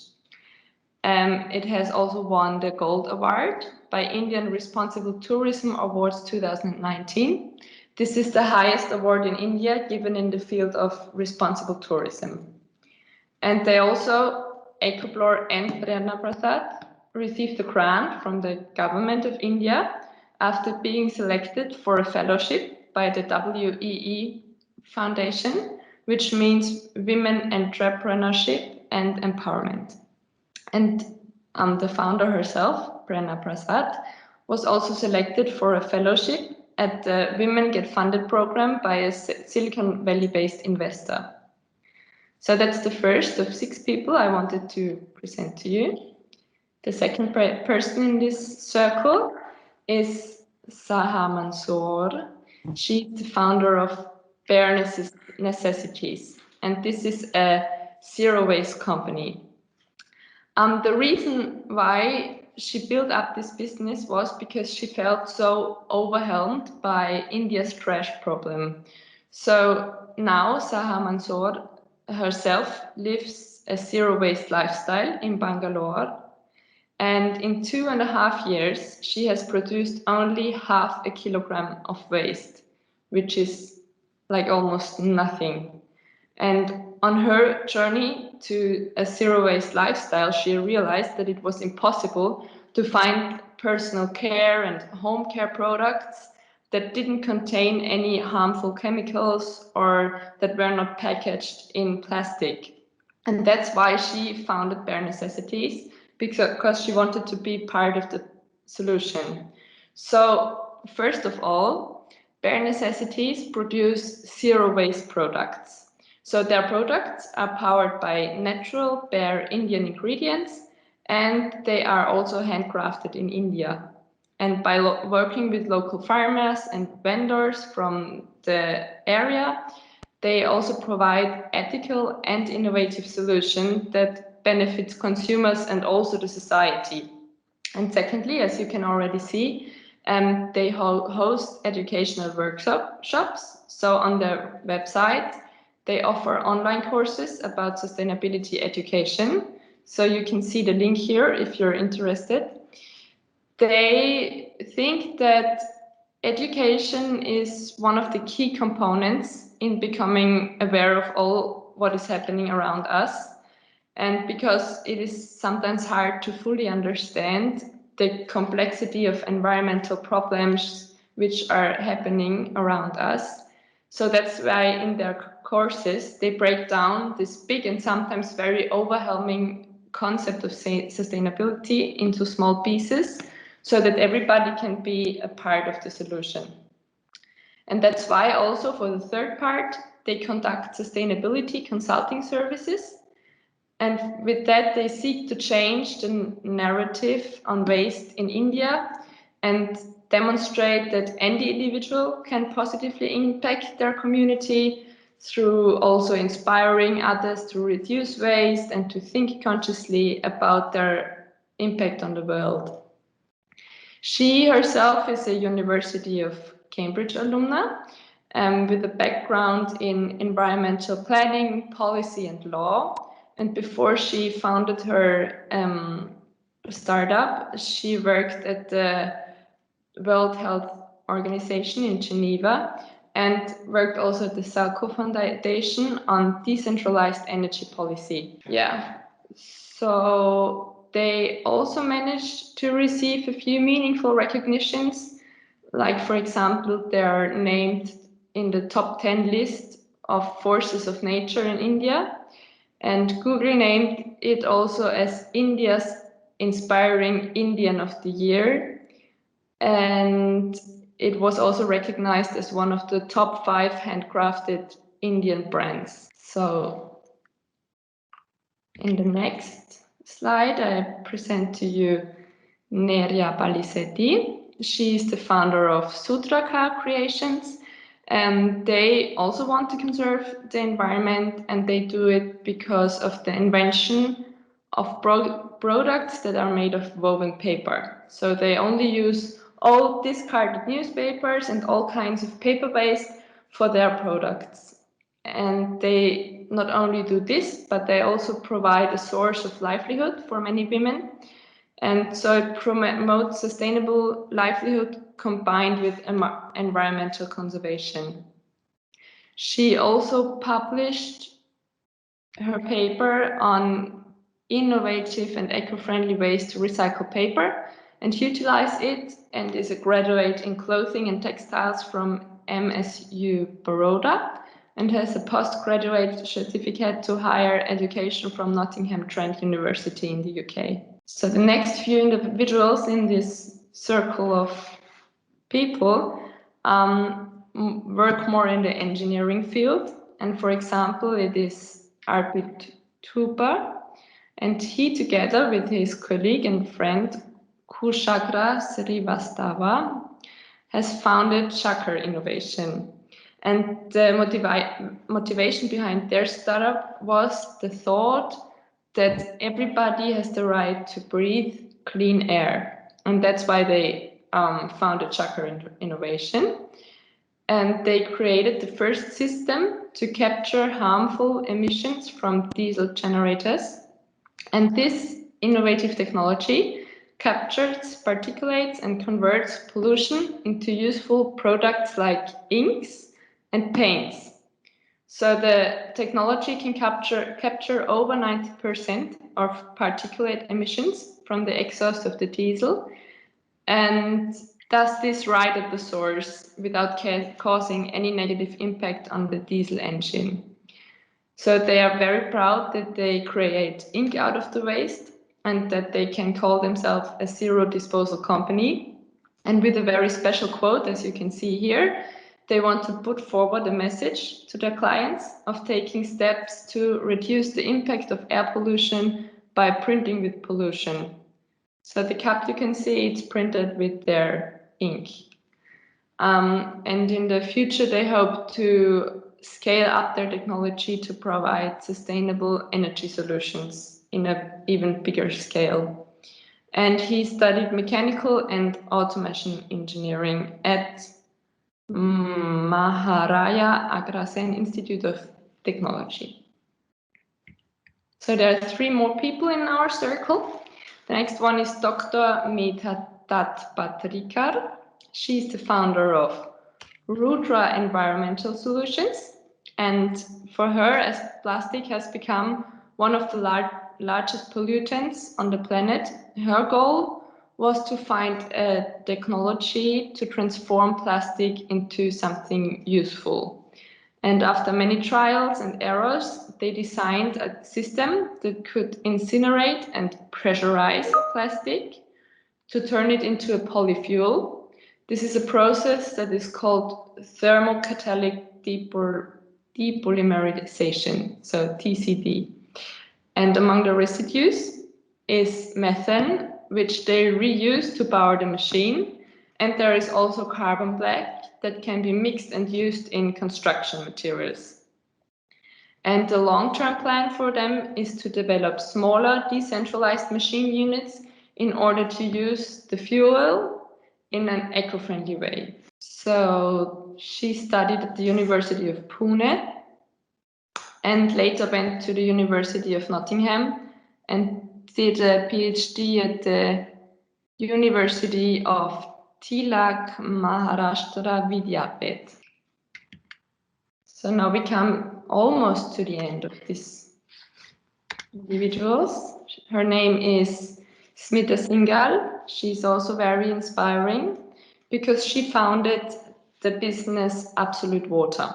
It has also won the Gold Award by Indian Responsible Tourism Awards 2019. This is the highest award in India given in the field of responsible tourism. And they also, Ecoplor and Prerna Prasad, received a grant from the government of India after being selected for a fellowship by the WEE Foundation, which means Women Entrepreneurship and Empowerment. And the founder herself, Prerna Prasad, was also selected for a fellowship at the Women Get Funded program by a Silicon Valley-based investor. So that's the first of 6 people I wanted to present to you. The second person in this circle is Saha Mansoor. She's the founder of Bare Necessities, and this is a zero-waste company. The reason why she built up this business was because she felt so overwhelmed by India's trash problem. So now Saha Mansoor herself lives a zero-waste lifestyle in Bangalore. And in 2.5 years, she has produced only 0.5 kilogram of waste, which is like almost nothing. And on her journey to a zero-waste lifestyle, she realized that it was impossible to find personal care and home care products that didn't contain any harmful chemicals or that were not packaged in plastic. And that's why she founded Bare Necessities, because she wanted to be part of the solution. So first of all, Bare Necessities produce zero-waste products. So their products are powered by natural bare Indian ingredients, and they are also handcrafted in India. And by working with local farmers and vendors from the area, they also provide ethical and innovative solutions that benefits consumers and also the society. And secondly, as you can already see, they host educational workshops. So on their website, they offer online courses about sustainability education. So you can see the link here if you're interested. They think that education is one of the key components in becoming aware of all what is happening around us. And because it is sometimes hard to fully understand the complexity of environmental problems which are happening around us. So that's why in their courses, they break down this big and sometimes very overwhelming concept of sustainability into small pieces so that everybody can be a part of the solution. And that's why also for the third part, they conduct sustainability consulting services. And with that, they seek to change the narrative on waste in India and demonstrate that any individual can positively impact their community through also inspiring others to reduce waste and to think consciously about their impact on the world. She herself is a University of Cambridge alumna with a background in environmental planning, policy and law. And before she founded her startup, she worked at the World Health Organization in Geneva and worked also at the Salco Foundation on decentralized energy policy. Yeah, so they also managed to receive a few meaningful recognitions, like for example, they are named in the top 10 list of forces of nature in India, and Google named it also as India's Inspiring Indian of the Year, and it was also recognized as one of the top 5 handcrafted Indian brands. So in the next slide, I present to you Nerya Balisetti. She is the founder of Sutraka Creations, and they also want to conserve the environment, and they do it because of the invention of products that are made of woven paper. So they only use all discarded newspapers and all kinds of paper waste for their products. And they not only do this, but they also provide a source of livelihood for many women. And so it promotes sustainable livelihood combined with environmental conservation. She also published her paper on innovative and eco-friendly ways to recycle paper and utilize it, and is a graduate in clothing and textiles from MSU Baroda, and has a postgraduate certificate to higher education from Nottingham Trent University in the UK. So the next few individuals in this circle of people work more in the engineering field. And for example, it is Arpit Thupa, and he, together with his colleague and friend Kushagra Srivastava, has founded Chakra Innovation. And the motivation behind their startup was the thought that everybody has the right to breathe clean air. And that's why they founded Chakra Innovation. And they created the first system to capture harmful emissions from diesel generators. And this innovative technology captures particulates and converts pollution into useful products like inks and paints. So the technology can capture over 90% of particulate emissions from the exhaust of the diesel, and does this right at the source without causing any negative impact on the diesel engine. So they are very proud that they create ink out of the waste and that they can call themselves a zero disposal company. And with a very special quote, as you can see here, they want to put forward a message to their clients of taking steps to reduce the impact of air pollution by printing with pollution. So the cup, you can see, it's printed with their ink. And in the future, they hope to scale up their technology to provide sustainable energy solutions in an even bigger scale. And he studied mechanical and automation engineering at Maharaya Agrasen Institute of Technology. So there are 3 more people in our circle. The next one is Dr. Medhatat Patrikar. She's the founder of Rudra Environmental Solutions. And for her, as plastic has become one of the largest pollutants on the planet, her goal was to find a technology to transform plastic into something useful. And after many trials and errors, they designed a system that could incinerate and pressurize plastic to turn it into a polyfuel. This is a process that is called thermocatalytic depolymerization, so TCD. And among the residues is methane, which they reuse to power the machine. And there is also carbon black that can be mixed and used in construction materials. And the long-term plan for them is to develop smaller decentralized machine units in order to use the fuel in an eco-friendly way. So she studied at the University of Pune and later went to the University of Nottingham and did a PhD at the University of Tilak Maharashtra Vidyapith. So now we come almost to the end of this individuals. Her name is Smita Singhal. She's also very inspiring because she founded the business Absolute Water.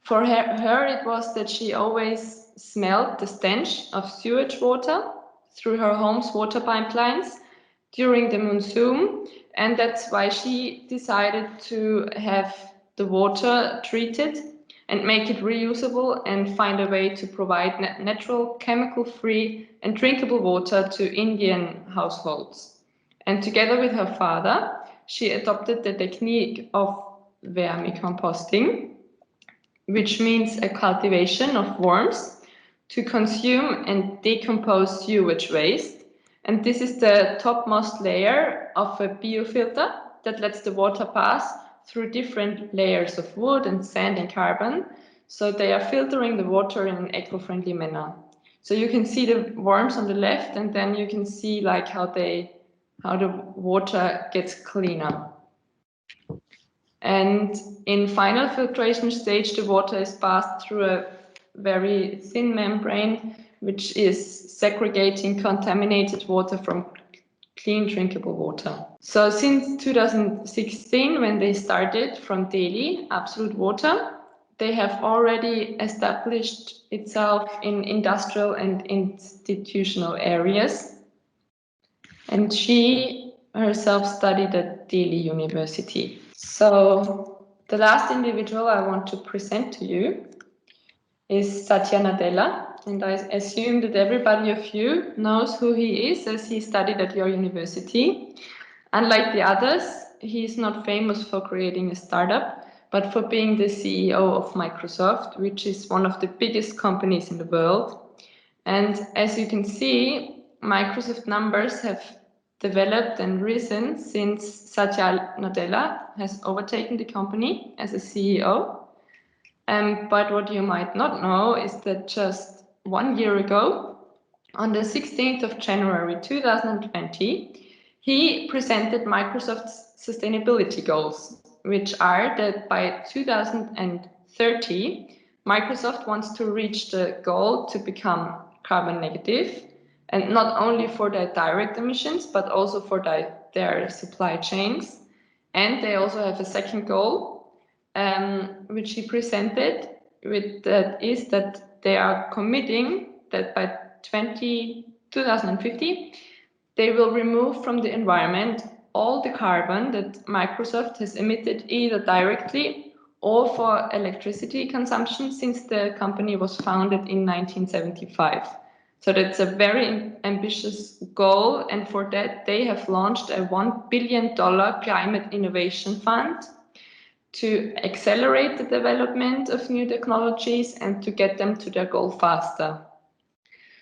For her it was that she always smelled the stench of sewage water through her home's water pipelines during the monsoon, and that's why she decided to have the water treated and make it reusable and find a way to provide natural, chemical-free and drinkable water to Indian households. And together with her father, she adopted the technique of vermicomposting, which means a cultivation of worms to consume and decompose sewage waste. And this is the topmost layer of a biofilter that lets the water pass through different layers of wood and sand and carbon. So they are filtering the water in an eco-friendly manner. So you can see the worms on the left, and then you can see like how the water gets cleaner. And in final filtration stage, the water is passed through a very thin membrane, which is segregating contaminated water from clean drinkable water. So since 2016, when they started from Delhi, Absolute Water, they have already established itself in industrial and institutional areas. And she herself studied at Delhi University. So the last individual I want to present to you is Satya Nadella, and I assume that everybody of you knows who he is, as he studied at your university. Unlike the others, he is not famous for creating a startup, but for being the CEO of Microsoft, which is one of the biggest companies in the world. And as you can see, Microsoft numbers have developed and risen since Satya Nadella has overtaken the company as a CEO. But what you might not know is that just 1 year ago, on the 16th of January 2020, he presented Microsoft's sustainability goals, which are that by 2030, Microsoft wants to reach the goal to become carbon negative, and not only for their direct emissions, but also for their supply chains. And they also have a second goal, which he presented, is that they are committing that by 2050, they will remove from the environment all the carbon that Microsoft has emitted either directly or for electricity consumption since the company was founded in 1975. So that's a very ambitious goal, and for that they have launched a $1 billion climate innovation fund to accelerate the development of new technologies and to get them to their goal faster.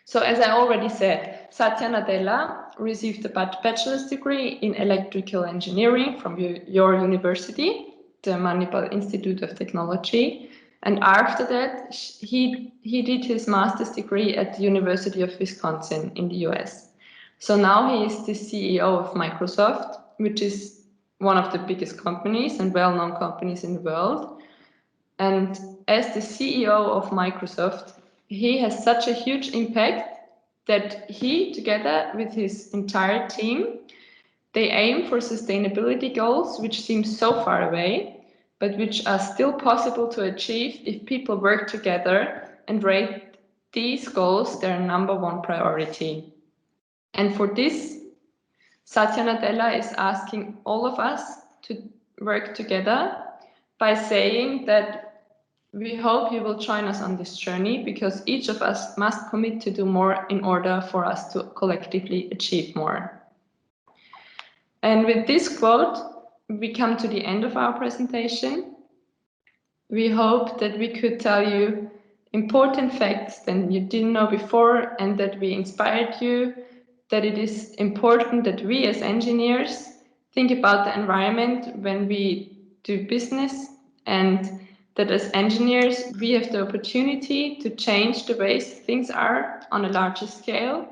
So as I already said, Satya Nadella received a bachelor's degree in electrical engineering from your university, the Manipal Institute of Technology. And after that, he did his master's degree at the University of Wisconsin in the US. So now he is the CEO of Microsoft, which is one of the biggest companies and well-known companies in the world. And as the CEO of Microsoft, he has such a huge impact that he, together with his entire team, they aim for sustainability goals which seem so far away, but which are still possible to achieve if people work together and rate these goals their #1 priority. And for this, Satya Nadella is asking all of us to work together by saying that we hope you will join us on this journey, because each of us must commit to do more in order for us to collectively achieve more. And with this quote, we come to the end of our presentation. We hope that we could tell you important facts that you didn't know before and that we inspired you, that it is important that we as engineers think about the environment when we do business, and that as engineers we have the opportunity to change the ways things are on a larger scale,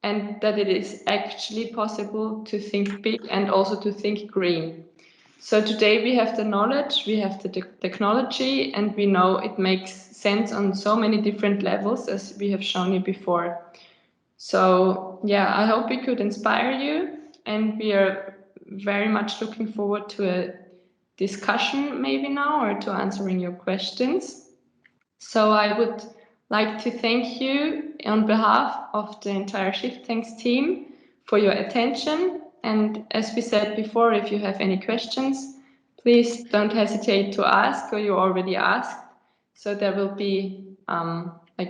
and that it is actually possible to think big and also to think green. So today we have the knowledge, we have the technology, and we know it makes sense on so many different levels, as we have shown you before. So yeah, I hope we could inspire you, and we are very much looking forward to a discussion maybe now, or to answering your questions. So I would like to thank you on behalf of the entire ShiftTanks team for your attention. And as we said before, if you have any questions, please don't hesitate to ask, or you already asked. So there will be,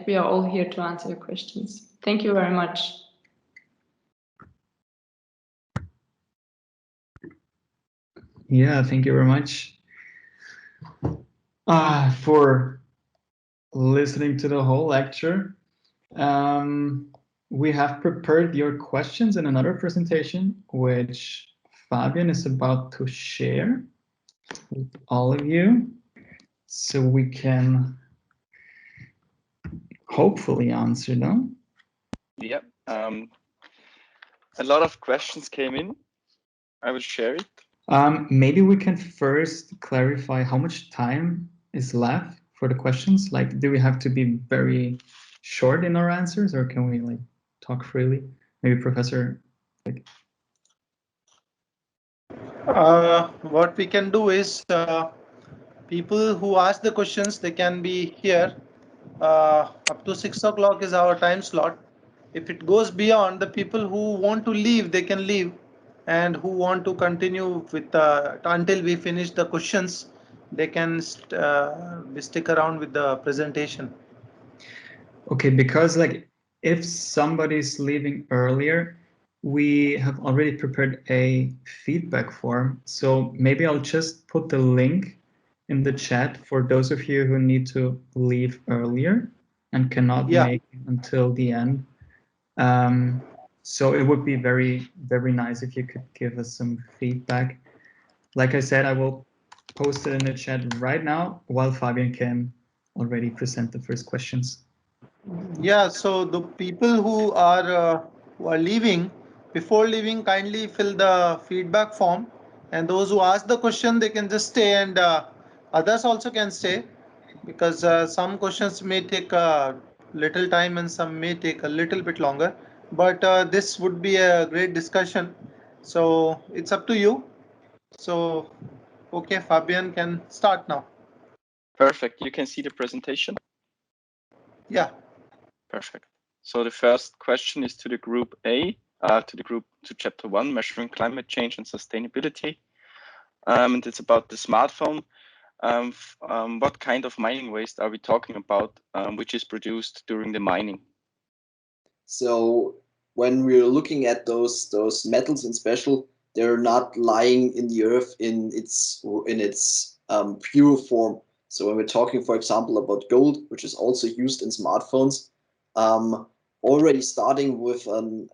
we are all here to answer your questions. Thank you very much. Yeah, thank you very much for listening to the whole lecture. We have prepared your questions in another presentation, which Fabian is about to share with all of you, so we can hopefully answer them. Yeah, a lot of questions came in. I will share it. Maybe we can first clarify how much time is left for the questions. Like, do we have to be very short in our answers, or can we like talk freely? Maybe Professor. What we can do is people who ask the questions, they can be here. Up to 6 o'clock is our time slot. If it goes beyond, the people who want to leave, they can leave, and who want to continue with until we finish the questions, they can stick around with the presentation. Okay, because like if somebody's leaving earlier, we have already prepared a feedback form. So maybe I'll just put the link in the chat for those of you who need to leave earlier and cannot make it until the end. So it would be very, very nice if you could give us some feedback. Like I said, I will post it in the chat right now while Fabian can already present the first questions. Yeah, so the people who are leaving, before leaving, kindly fill the feedback form, and those who ask the question, they can just stay, and others also can stay, because some questions may take a little time and some may take a little bit longer, but this would be a great discussion, so it's up to you. So okay, Fabian can start now. Perfect. You can see the presentation? Yeah. Perfect. So the first question is to the group A, to chapter 1, measuring climate change and sustainability. And it's about the smartphone. What kind of mining waste are we talking about, which is produced during the mining? So when we're looking at those metals in special, they're not lying in the earth in its pure form. So when we're talking, for example, about gold, which is also used in smartphones, already starting with a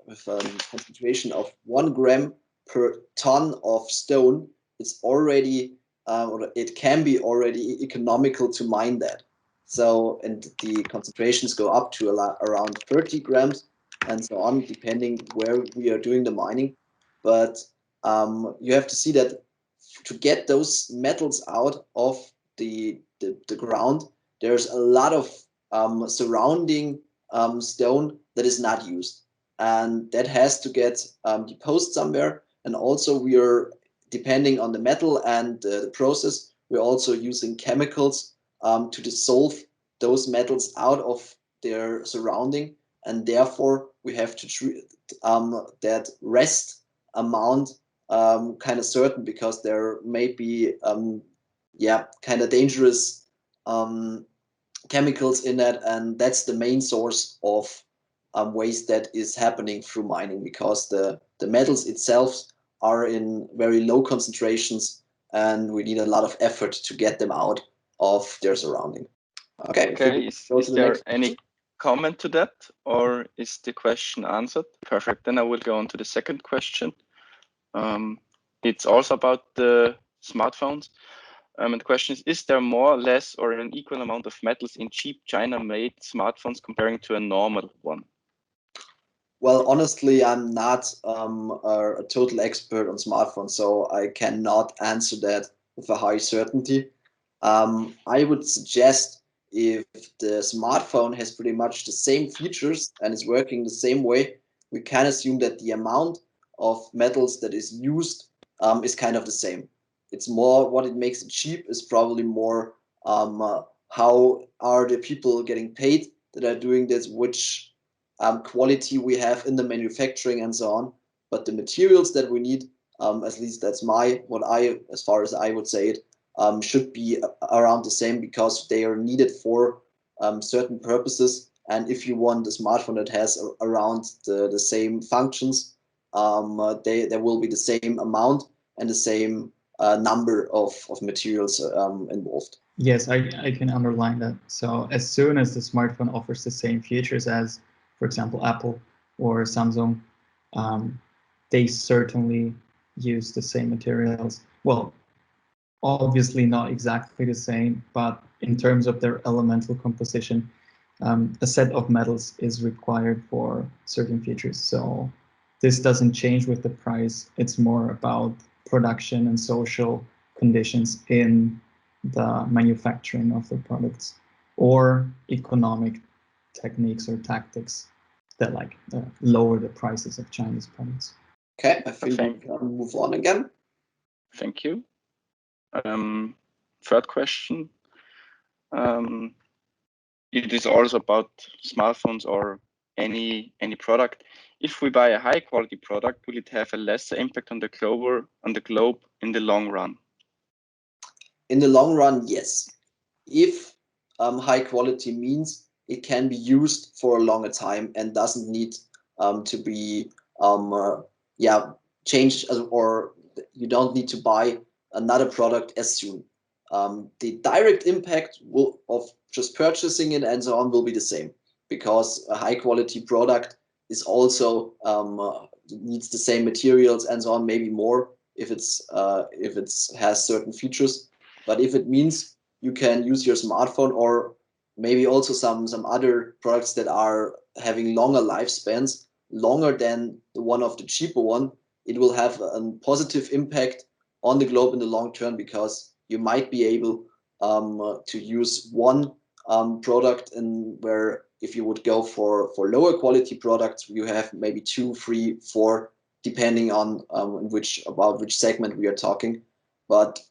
concentration of 1 gram per ton of stone, it's already or it can be already economical to mine that. So, and the concentrations go up to around 30 grams and so on, depending where we are doing the mining. But you have to see that to get those metals out of the ground, there's a lot of surrounding stone that is not used. And that has to get deposed somewhere. And also we are, depending on the metal and the process, we're also using chemicals to dissolve those metals out of their surrounding, and therefore we have to treat that rest amount kind of certain, because there may be kind of dangerous chemicals in that, and that's the main source of waste that is happening through mining, because the metals itself are in very low concentrations and we need a lot of effort to get them out of their surrounding. Okay. Okay, is there any comment to that, or is the question answered? Perfect. Then I will go on to the second question. It's also about the smartphones. And the question is there more, less, or an equal amount of metals in cheap China-made smartphones comparing to a normal one? Well, honestly, I'm not a total expert on smartphones, so I cannot answer that with a high certainty. I would suggest if the smartphone has pretty much the same features and is working the same way, we can assume that the amount of metals that is used is kind of the same. It's more what it makes it cheap is probably more how are the people getting paid that are doing this, which quality we have in the manufacturing and so on. But the materials that we need, at least that's as far as I would say it, should be around the same because they are needed for certain purposes. And if you want a smartphone that has around the same functions, there will be the same amount and the same number of materials involved. Yes, I can underline that. So as soon as the smartphone offers the same features as, for example, Apple or Samsung, they certainly use the same materials. Well, obviously not exactly the same, but in terms of their elemental composition, a set of metals is required for certain features. So this doesn't change with the price. It's more about production and social conditions in the manufacturing of the products or economic techniques or tactics that lower the prices of Chinese products. Okay, I think we can move on again. Thank you. Third question. It is also about smartphones or any product. If we buy a high quality product, will it have a lesser impact on the globe in the long run? In the long run, yes. If high quality means it can be used for a longer time and doesn't need to be changed, or you don't need to buy another product as soon. The direct impact of just purchasing it and so on will be the same, because a high quality product is also needs the same materials and so on, maybe more if it has certain features. But if it means you can use your smartphone or maybe also some other products that are having longer lifespans, longer than the one of the cheaper one, it will have a positive impact on the globe in the long term, because you might be able to use one product, and where if you would go for lower quality products, you have maybe 2, 3, 4, depending on which segment we are talking. But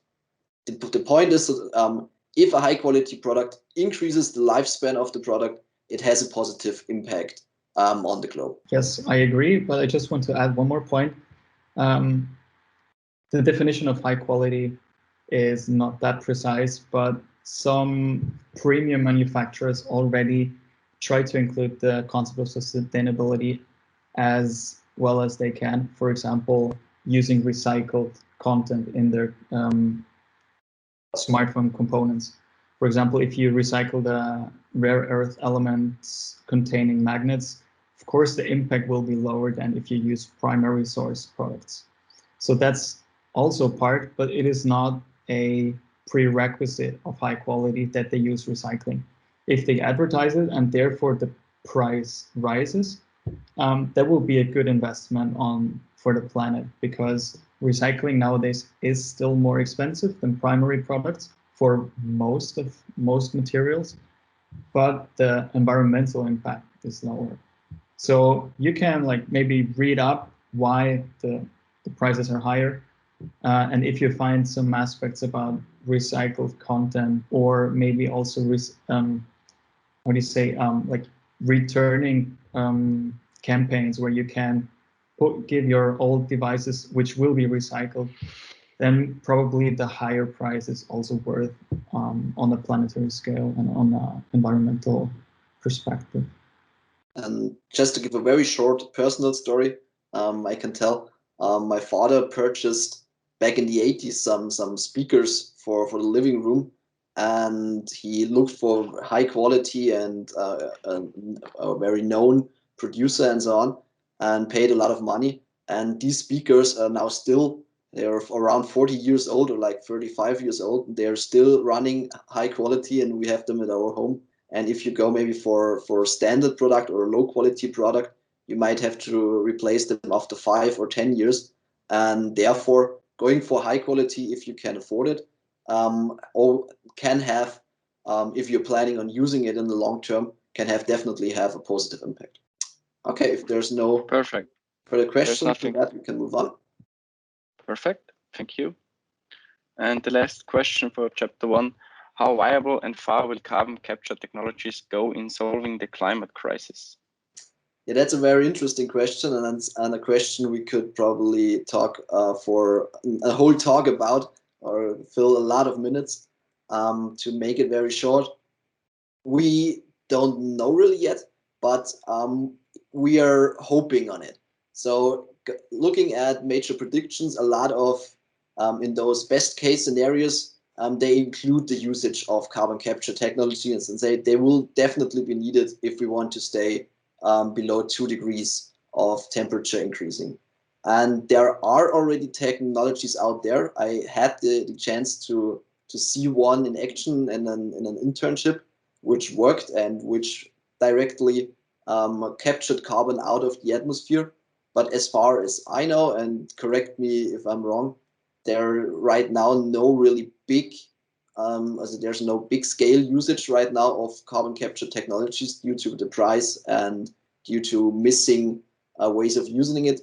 the point is that if a high quality product increases the lifespan of the product, it has a positive impact on the globe. Yes, I agree, but I just want to add one more point. The definition of high quality is not that precise, but some premium manufacturers already try to include the concept of sustainability as well as they can. For example, using recycled content in their smartphone components. For example, if you recycle the rare earth elements containing magnets, of course the impact will be lower than if you use primary source products. So that's also part, but it is not a prerequisite of high quality that they use recycling. If they advertise it and therefore the price rises, that will be a good investment for the planet, because recycling nowadays is still more expensive than primary products for most materials, but the environmental impact is lower. So you can maybe read up why the prices are higher, and if you find some aspects about recycled content, or maybe also returning campaigns where you can give your old devices which will be recycled, then probably the higher price is also worth on a planetary scale and on an environmental perspective. And just to give a very short personal story, I can tell my father purchased back in the 80s some speakers for the living room, and he looked for high quality and a very known producer and so on, and paid a lot of money. And these speakers are now still, they're around 40 years old or like 35 years old. They're still running high quality, and we have them at our home. And if you go maybe for a standard product or a low quality product, you might have to replace them after 5 or 10 years. And therefore, going for high quality, if you can afford it, or can have, if you're planning on using it in the long term, can have definitely have a positive impact. Okay, if there's no Perfect. further questions, nothing. that we can move on. Perfect, thank you. And the last question for chapter 1, how viable and far will carbon capture technologies go in solving the climate crisis? Yeah, that's a very interesting question, and a question we could probably talk for a whole talk about, or fill a lot of minutes. To make it very short, we don't know really yet, but we are hoping on it. So looking at major predictions, a lot of in those best case scenarios, they include the usage of carbon capture technology, and they will definitely be needed if we want to stay below 2 degrees of temperature increasing. And there are already technologies out there. I had the chance to see one in action in an internship, which worked and which directly captured carbon out of the atmosphere. But as far as I know, and correct me if I'm wrong, there are right now no really big, there's no big scale usage right now of carbon capture technologies due to the price and due to missing ways of using it.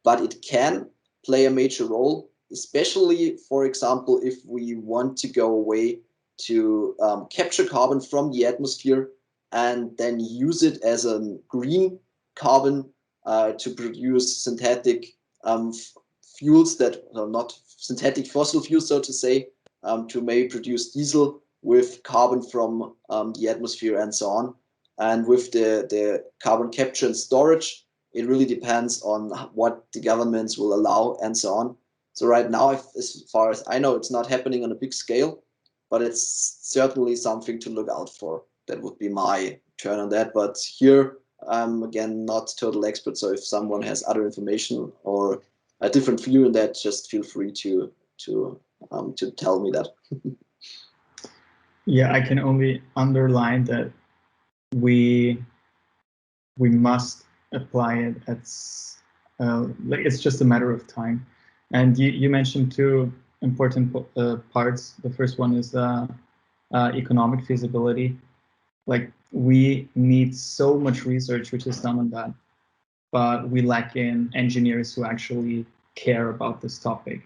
But it can play a major role, especially, for example, if we want to go away to capture carbon from the atmosphere and then use it as a green carbon to produce synthetic fuels that are not synthetic fossil fuels, so to say, to maybe produce diesel with carbon from the atmosphere and so on. And with the carbon capture and storage, it really depends on what the governments will allow and so on. So right now, as far as I know, it's not happening on a big scale, but it's certainly something to look out for. That would be my turn on that. But here, I'm again not total expert. So if someone has other information or a different view on that, just feel free to tell me that. Yeah, I can only underline that we must apply it. It's just a matter of time. And you mentioned two important parts. The first one is economic feasibility. Like, we need so much research which is done on that, but we lack in engineers who actually care about this topic.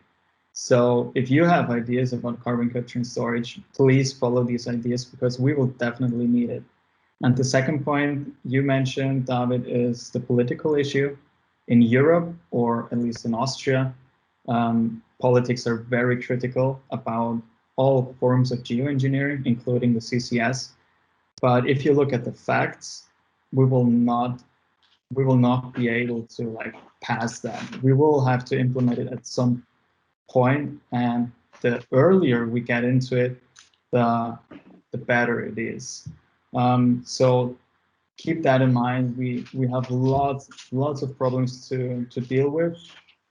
So if you have ideas about carbon capture and storage, please follow these ideas, because we will definitely need it. And the second point you mentioned, David, is the political issue. In Europe, or at least in Austria, politics are very critical about all forms of geoengineering, including the CCS. But if you look at the facts, we will not be able to pass that. We will have to implement it at some point, and the earlier we get into it, the better it is. So keep that in mind. We have lots of problems to deal with,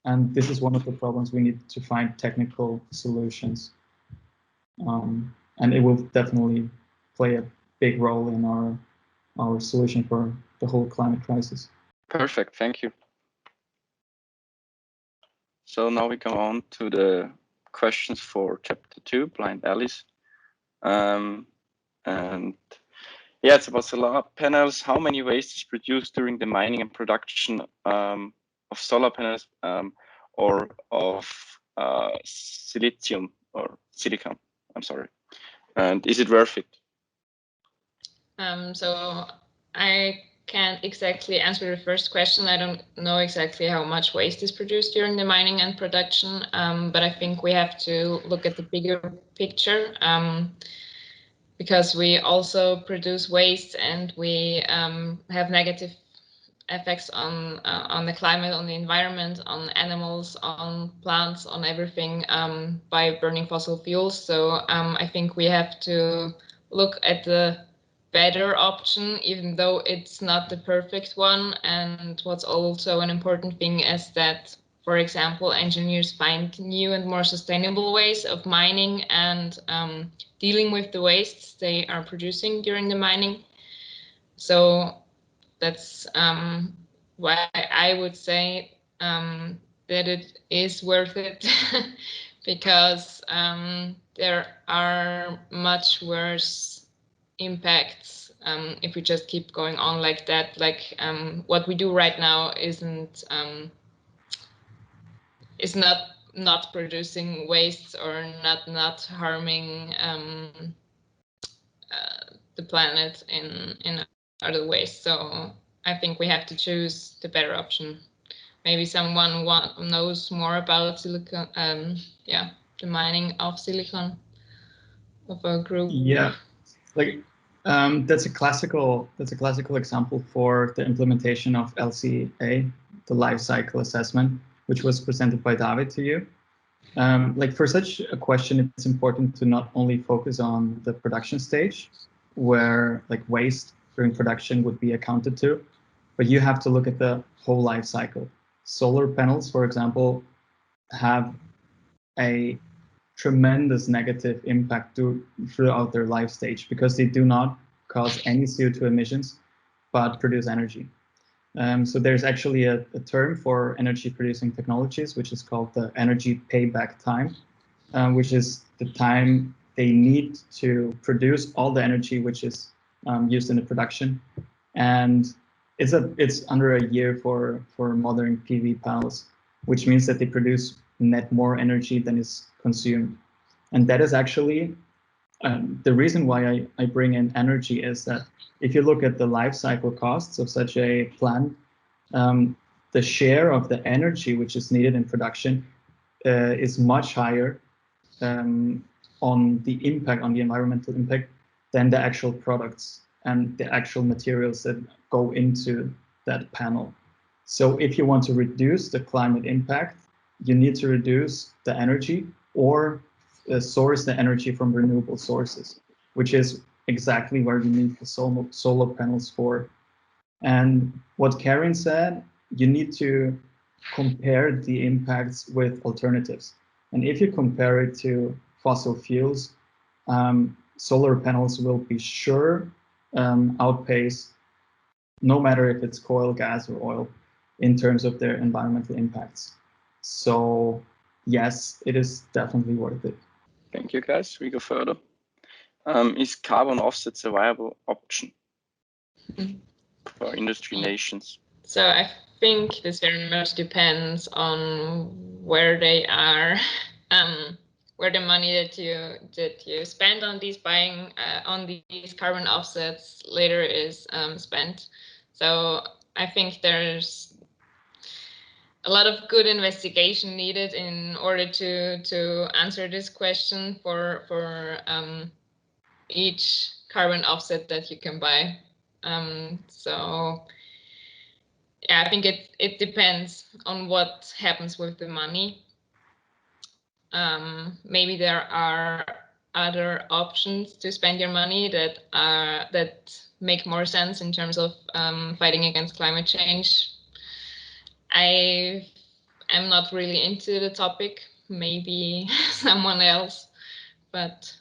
and this is one of the problems we need to find technical solutions. And it will definitely play a big role in our solution for the whole climate crisis. Perfect, thank you. So now we go on to the questions for chapter 2, blind alleys. And yeah, it's about solar panels. How many waste is produced during the mining and production of solar panels or of silicon? I'm sorry. And is it worth it? So I can't exactly answer the first question. I don't know exactly how much waste is produced during the mining and production, but I think we have to look at the bigger picture, because we also produce waste, and we have negative effects on the climate, on the environment, on animals, on plants, on everything by burning fossil fuels. So I think we have to look at the better option, even though it's not the perfect one. And what's also an important thing is that, for example, engineers find new and more sustainable ways of mining and dealing with the wastes they are producing during the mining. So that's why I would say that it is worth it because there are much worse impacts if we just keep going on like that. Like what we do right now is not producing wastes or not harming the planet in other ways. So I think we have to choose the better option. Maybe someone knows more about silicon, yeah, the mining of silicon of a group. Yeah, like that's a classical example for the implementation of LCA, the life cycle assessment, which was presented by David to you. Like for such a question, it's important to not only focus on the production stage, where like waste during production would be accounted to, but you have to look at the whole life cycle. Solar panels, for example, have a tremendous negative impact throughout their life stage because they do not cause any CO2 emissions, but produce energy. So there's actually a term for energy producing technologies, which is called the energy payback time, which is the time they need to produce all the energy which is used in the production. And it's under a year for modern PV panels, which means that they produce net more energy than is consumed. And that is actually the reason why I bring in energy is that if you look at the life cycle costs of such a plant, the share of the energy which is needed in production is much higher on the impact, on the environmental impact, than the actual products and the actual materials that go into that panel. So if you want to reduce the climate impact, you need to reduce the energy or source the energy from renewable sources, which is exactly where you need the solar panels for. And what Karen said, you need to compare the impacts with alternatives. And if you compare it to fossil fuels, solar panels will be sure outpace, no matter if it's coal, gas, or oil, in terms of their environmental impacts. So yes, it is definitely worth it. Thank you, guys. We go further. Is carbon offsets a viable option for industry nations? So I think this very much depends on where they are, where the money that you spend on these buying on these carbon offsets later is spent. So I think there's a lot of good investigation needed in order to answer this question for each carbon offset that you can buy. So yeah, I think it depends on what happens with the money. Maybe there are other options to spend your money that make more sense in terms of fighting against climate change. I am not really into the topic. Maybe someone else, but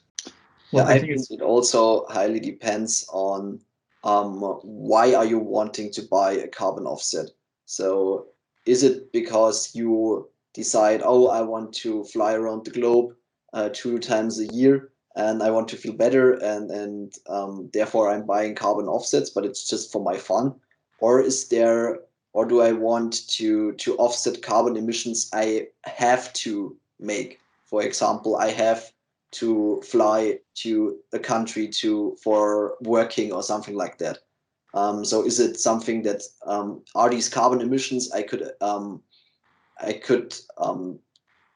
yeah, I think it also highly depends on why are you wanting to buy a carbon offset. So is it because you decide, oh, I want to fly around the globe 2 times a year and I want to feel better and therefore I'm buying carbon offsets, but it's just for my fun? Or is there, or do I want to offset carbon emissions I have to make? For example, I have to fly to a country for working or something like that. So is it something that are these carbon emissions I could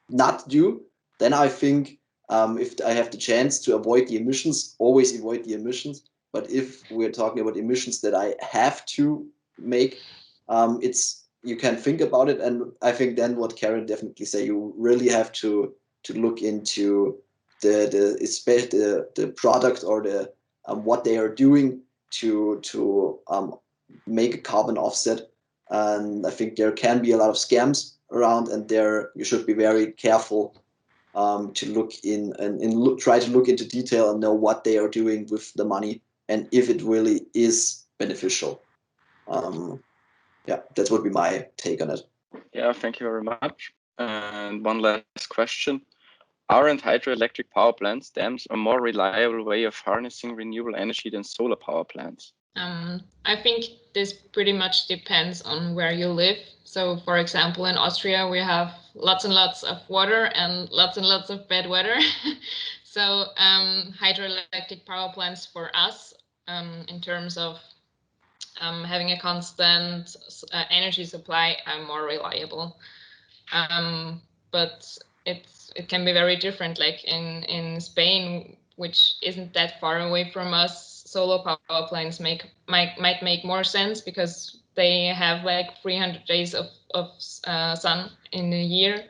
not do? Then I think if I have the chance to avoid the emissions, always avoid the emissions. But if we're talking about emissions that I have to make, you can think about it, and I think then what Karen definitely say, you really have to look into the product or the what they are doing to make a carbon offset. And I think there can be a lot of scams around, and there you should be very careful to look in and try to look into detail and know what they are doing with the money and if it really is beneficial. Yeah, that would be my take on it. Yeah, thank you very much. And one last question. Aren't hydroelectric power plants, dams, a more reliable way of harnessing renewable energy than solar power plants? I think this pretty much depends on where you live. So, for example, in Austria, we have lots and lots of water and lots of bad weather. So, hydroelectric power plants for us, in terms of having a constant energy supply, are more reliable. But it can be very different. Like in Spain, which isn't that far away from us, solar power plants might make more sense because they have like 300 days of sun in a year,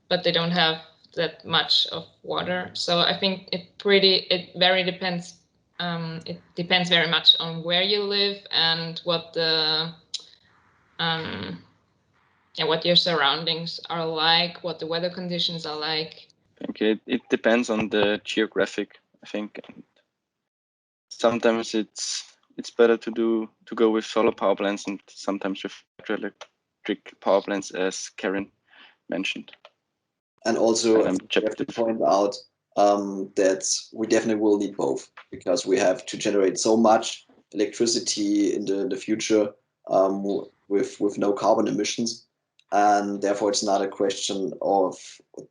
but they don't have that much of water. So I think it very depends. It depends very much on where you live and what the what your surroundings are like, what the weather conditions are like. I think it depends on the geographic, I think. And sometimes it's better to go with solar power plants and sometimes with hydroelectric power plants, as Karen mentioned. And also, I have to point out that we definitely will need both, because we have to generate so much electricity in the future with no carbon emissions, and therefore it's not a question of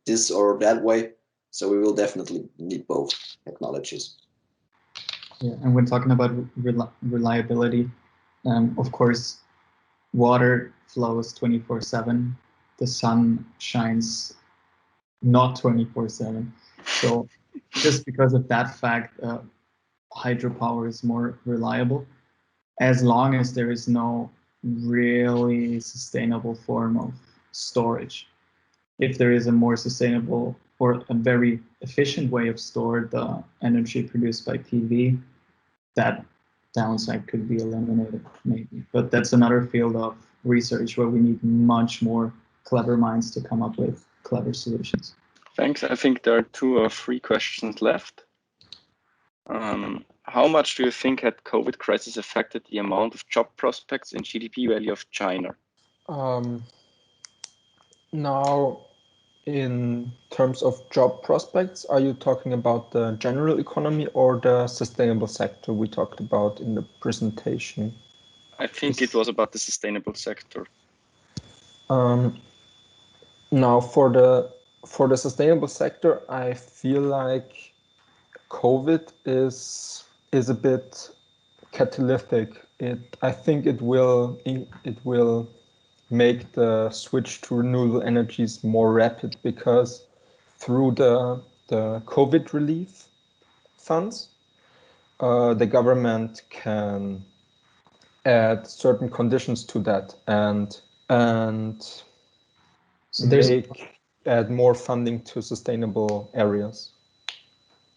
this or that way. So we will definitely need both technologies. Yeah, and when talking about reliability, of course, water flows 24/7. The sun shines not 24/7. So just because of that fact, hydropower is more reliable, as long as there is no really sustainable form of storage. If there is a more sustainable or a very efficient way of storing the energy produced by PV, that downside could be eliminated, maybe. But that's another field of research where we need much more clever minds to come up with clever solutions. Thanks. I think there are 2 or 3 questions left. How much do you think had COVID crisis affected the amount of job prospects and GDP value of China? Now, in terms of job prospects, are you talking about the general economy or the sustainable sector we talked about in the presentation? I think it was about the sustainable sector. Now, for the sustainable sector, I feel like COVID is a bit catalytic. I think it will make the switch to renewable energies more rapid, because through the COVID relief funds, the government can add certain conditions to that and So there's add more funding to sustainable areas.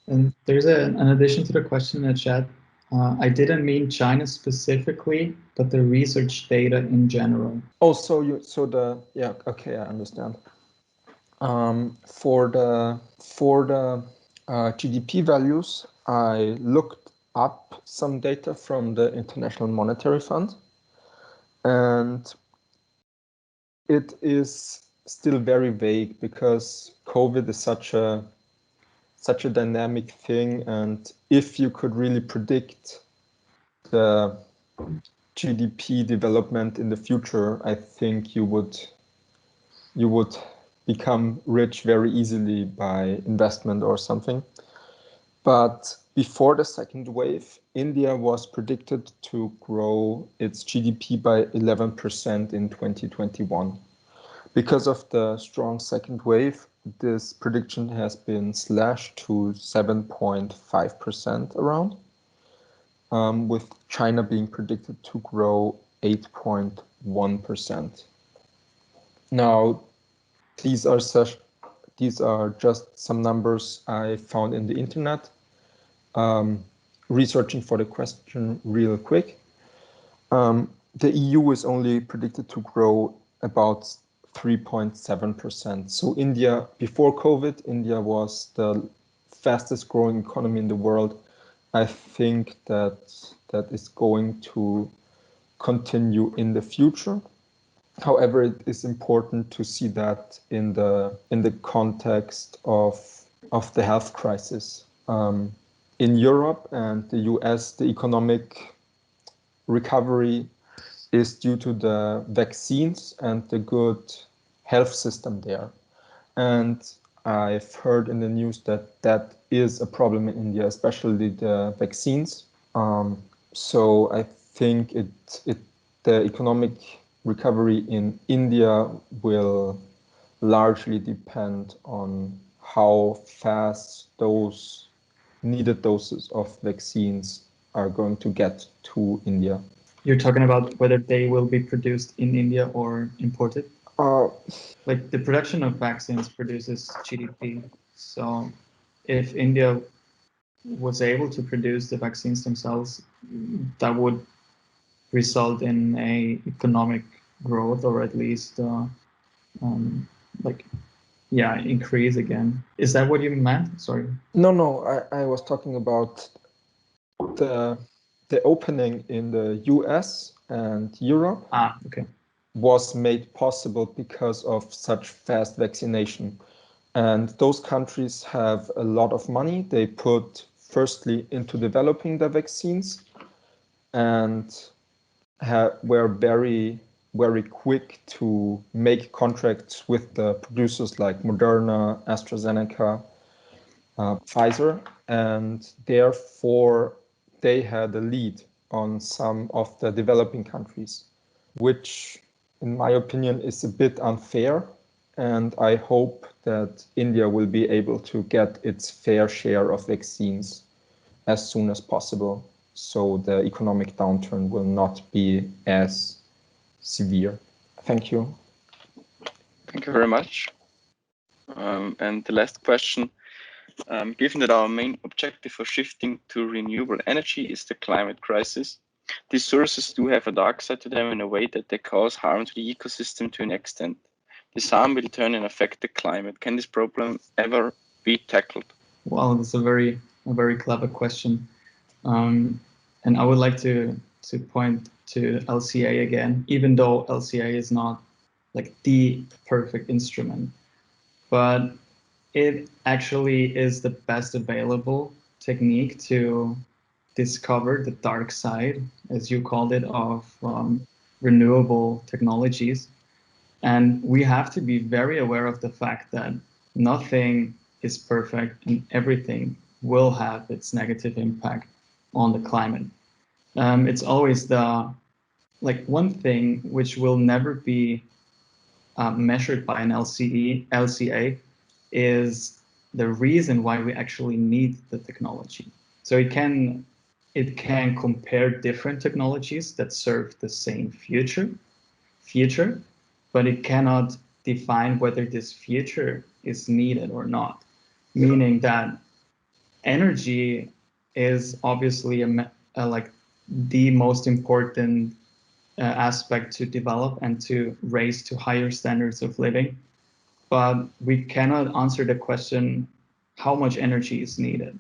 And there's an addition to the question in the chat. I didn't mean China specifically, but the research data in general. Oh, yeah, okay, I understand. For the GDP values, I looked up some data from the International Monetary Fund, and it is still very vague because COVID is such a dynamic thing, and if you could really predict the GDP development in the future, I think you would become rich very easily by investment or something. But before the second wave, India was predicted to grow its GDP by 11% in 2021. Because of the strong second wave, this prediction has been slashed to 7.5% around, with China being predicted to grow 8.1%. Now, these are just some numbers I found in the internet, researching for the question real quick. The EU is only predicted to grow about 3.7%. So India, before COVID, India was the fastest growing economy in the world. I think that is going to continue in the future. However, it is important to see that in the context of the health crisis. In Europe and the US, the economic recovery is due to the vaccines and the good health system there. And I've heard in the news that is a problem in India, especially the vaccines. So I think the economic recovery in India will largely depend on how fast those needed doses of vaccines are going to get to India. You're talking about whether they will be produced in India or imported? Like the production of vaccines produces GDP. So if India was able to produce the vaccines themselves, that would result in a economic growth, or at least increase again. Is that what you meant? Sorry. No, I was talking about the opening in the US and Europe. Okay. Was made possible because of such fast vaccination. And those countries have a lot of money. They put firstly into developing the vaccines and were very, very quick to make contracts with the producers like Moderna, AstraZeneca, Pfizer, and therefore they had a lead on some of the developing countries, which in my opinion is a bit unfair. And I hope that India will be able to get its fair share of vaccines as soon as possible, so the economic downturn will not be as severe. Thank you. Thank you very much. And the last question, given that our main objective for shifting to renewable energy is the climate crisis, these sources do have a dark side to them in a way that they cause harm to the ecosystem to an extent. This harm will turn and affect the climate. Can this problem ever be tackled? Well, that's a very clever question. And I would like to point to LCA again, even though LCA is not like the perfect instrument, but it actually is the best available technique to discover the dark side, as you called it, of renewable technologies. And we have to be very aware of the fact that nothing is perfect and everything will have its negative impact on the climate. It's always one thing which will never be measured by an LCA is the reason why we actually need the technology. So it can compare different technologies that serve the same future, but it cannot define whether this future is needed or not. Meaning that energy is obviously the most important aspect to develop and to raise to higher standards of living. But we cannot answer the question how much energy is needed.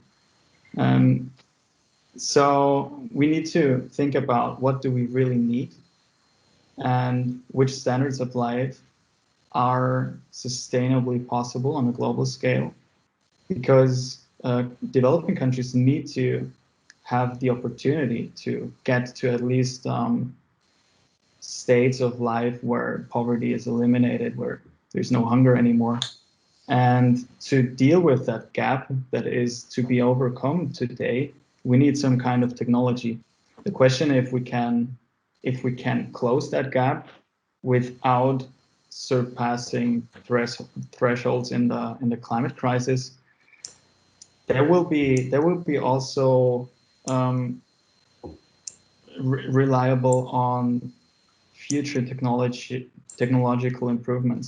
So we need to think about what do we really need and which standards of life are sustainably possible on a global scale, because developing countries need to have the opportunity to get to at least states of life where poverty is eliminated, where there's no hunger anymore. And to deal with that gap that is to be overcome today, we need some kind of technology. The question if we can close that gap without surpassing thresholds in the climate crisis, there will be also reliable on future technological improvements.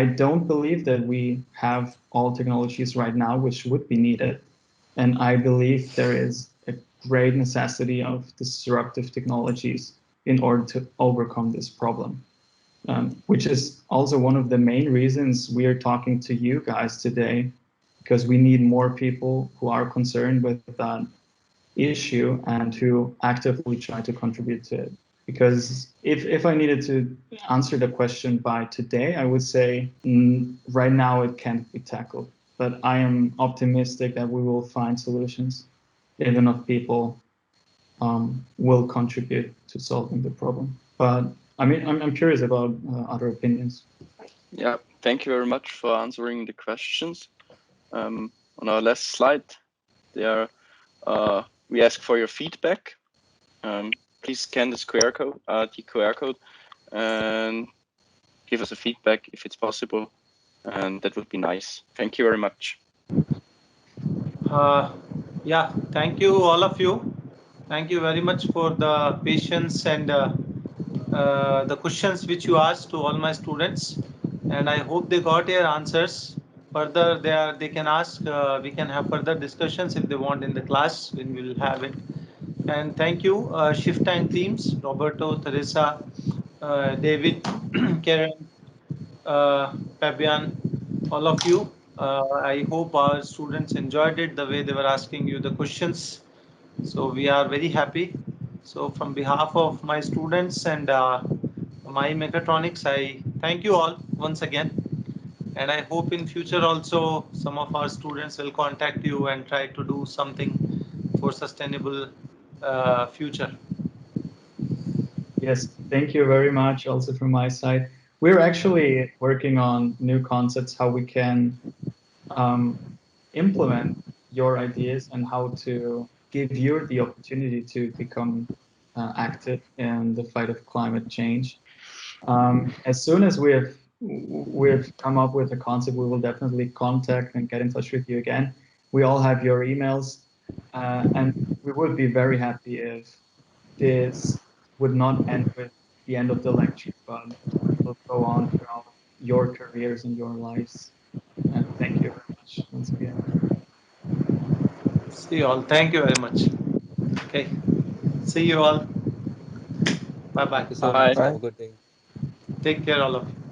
I don't believe that we have all technologies right now which would be needed. And I believe there is a great necessity of disruptive technologies in order to overcome this problem, which is also one of the main reasons we are talking to you guys today, because we need more people who are concerned with that issue and who actively try to contribute to it. Because if I needed to answer the question by today, I would say right now it can't be tackled. But I am optimistic that we will find solutions if enough people will contribute to solving the problem. But I mean, I'm curious about other opinions. Yeah, thank you very much for answering the questions. On our last slide, there we ask for your feedback. Please scan the QR code, and give us a feedback if it's possible, and that would be nice. Thank you very much. Yeah, thank you all of you. Thank you very much for the patience and the questions which you asked to all my students, and I hope they got your answers. Further, they can ask. We can have further discussions if they want in the class when we will have it. And thank you, ShiftTank teams, Roberto, Teresa, David, Karen, Fabian, all of you. I hope our students enjoyed it the way they were asking you the questions. So we are very happy. So from behalf of my students and my mechatronics, I thank you all once again. And I hope in future also some of our students will contact you and try to do something for sustainable future. Yes, thank you very much also from my side. We're actually working on new concepts, how we can implement your ideas and how to give you the opportunity to become active in the fight of climate change. As soon as we've come up with a concept, we will definitely contact and get in touch with you again. We all have your emails, and we would be very happy if this would not end with the end of the lecture, but will go on throughout your careers and your lives. And thank you very much once again. See you all. Thank you very much. Okay. See you all. Bye bye. Thank you so Bye. much. Have a good day. Take care, all of you.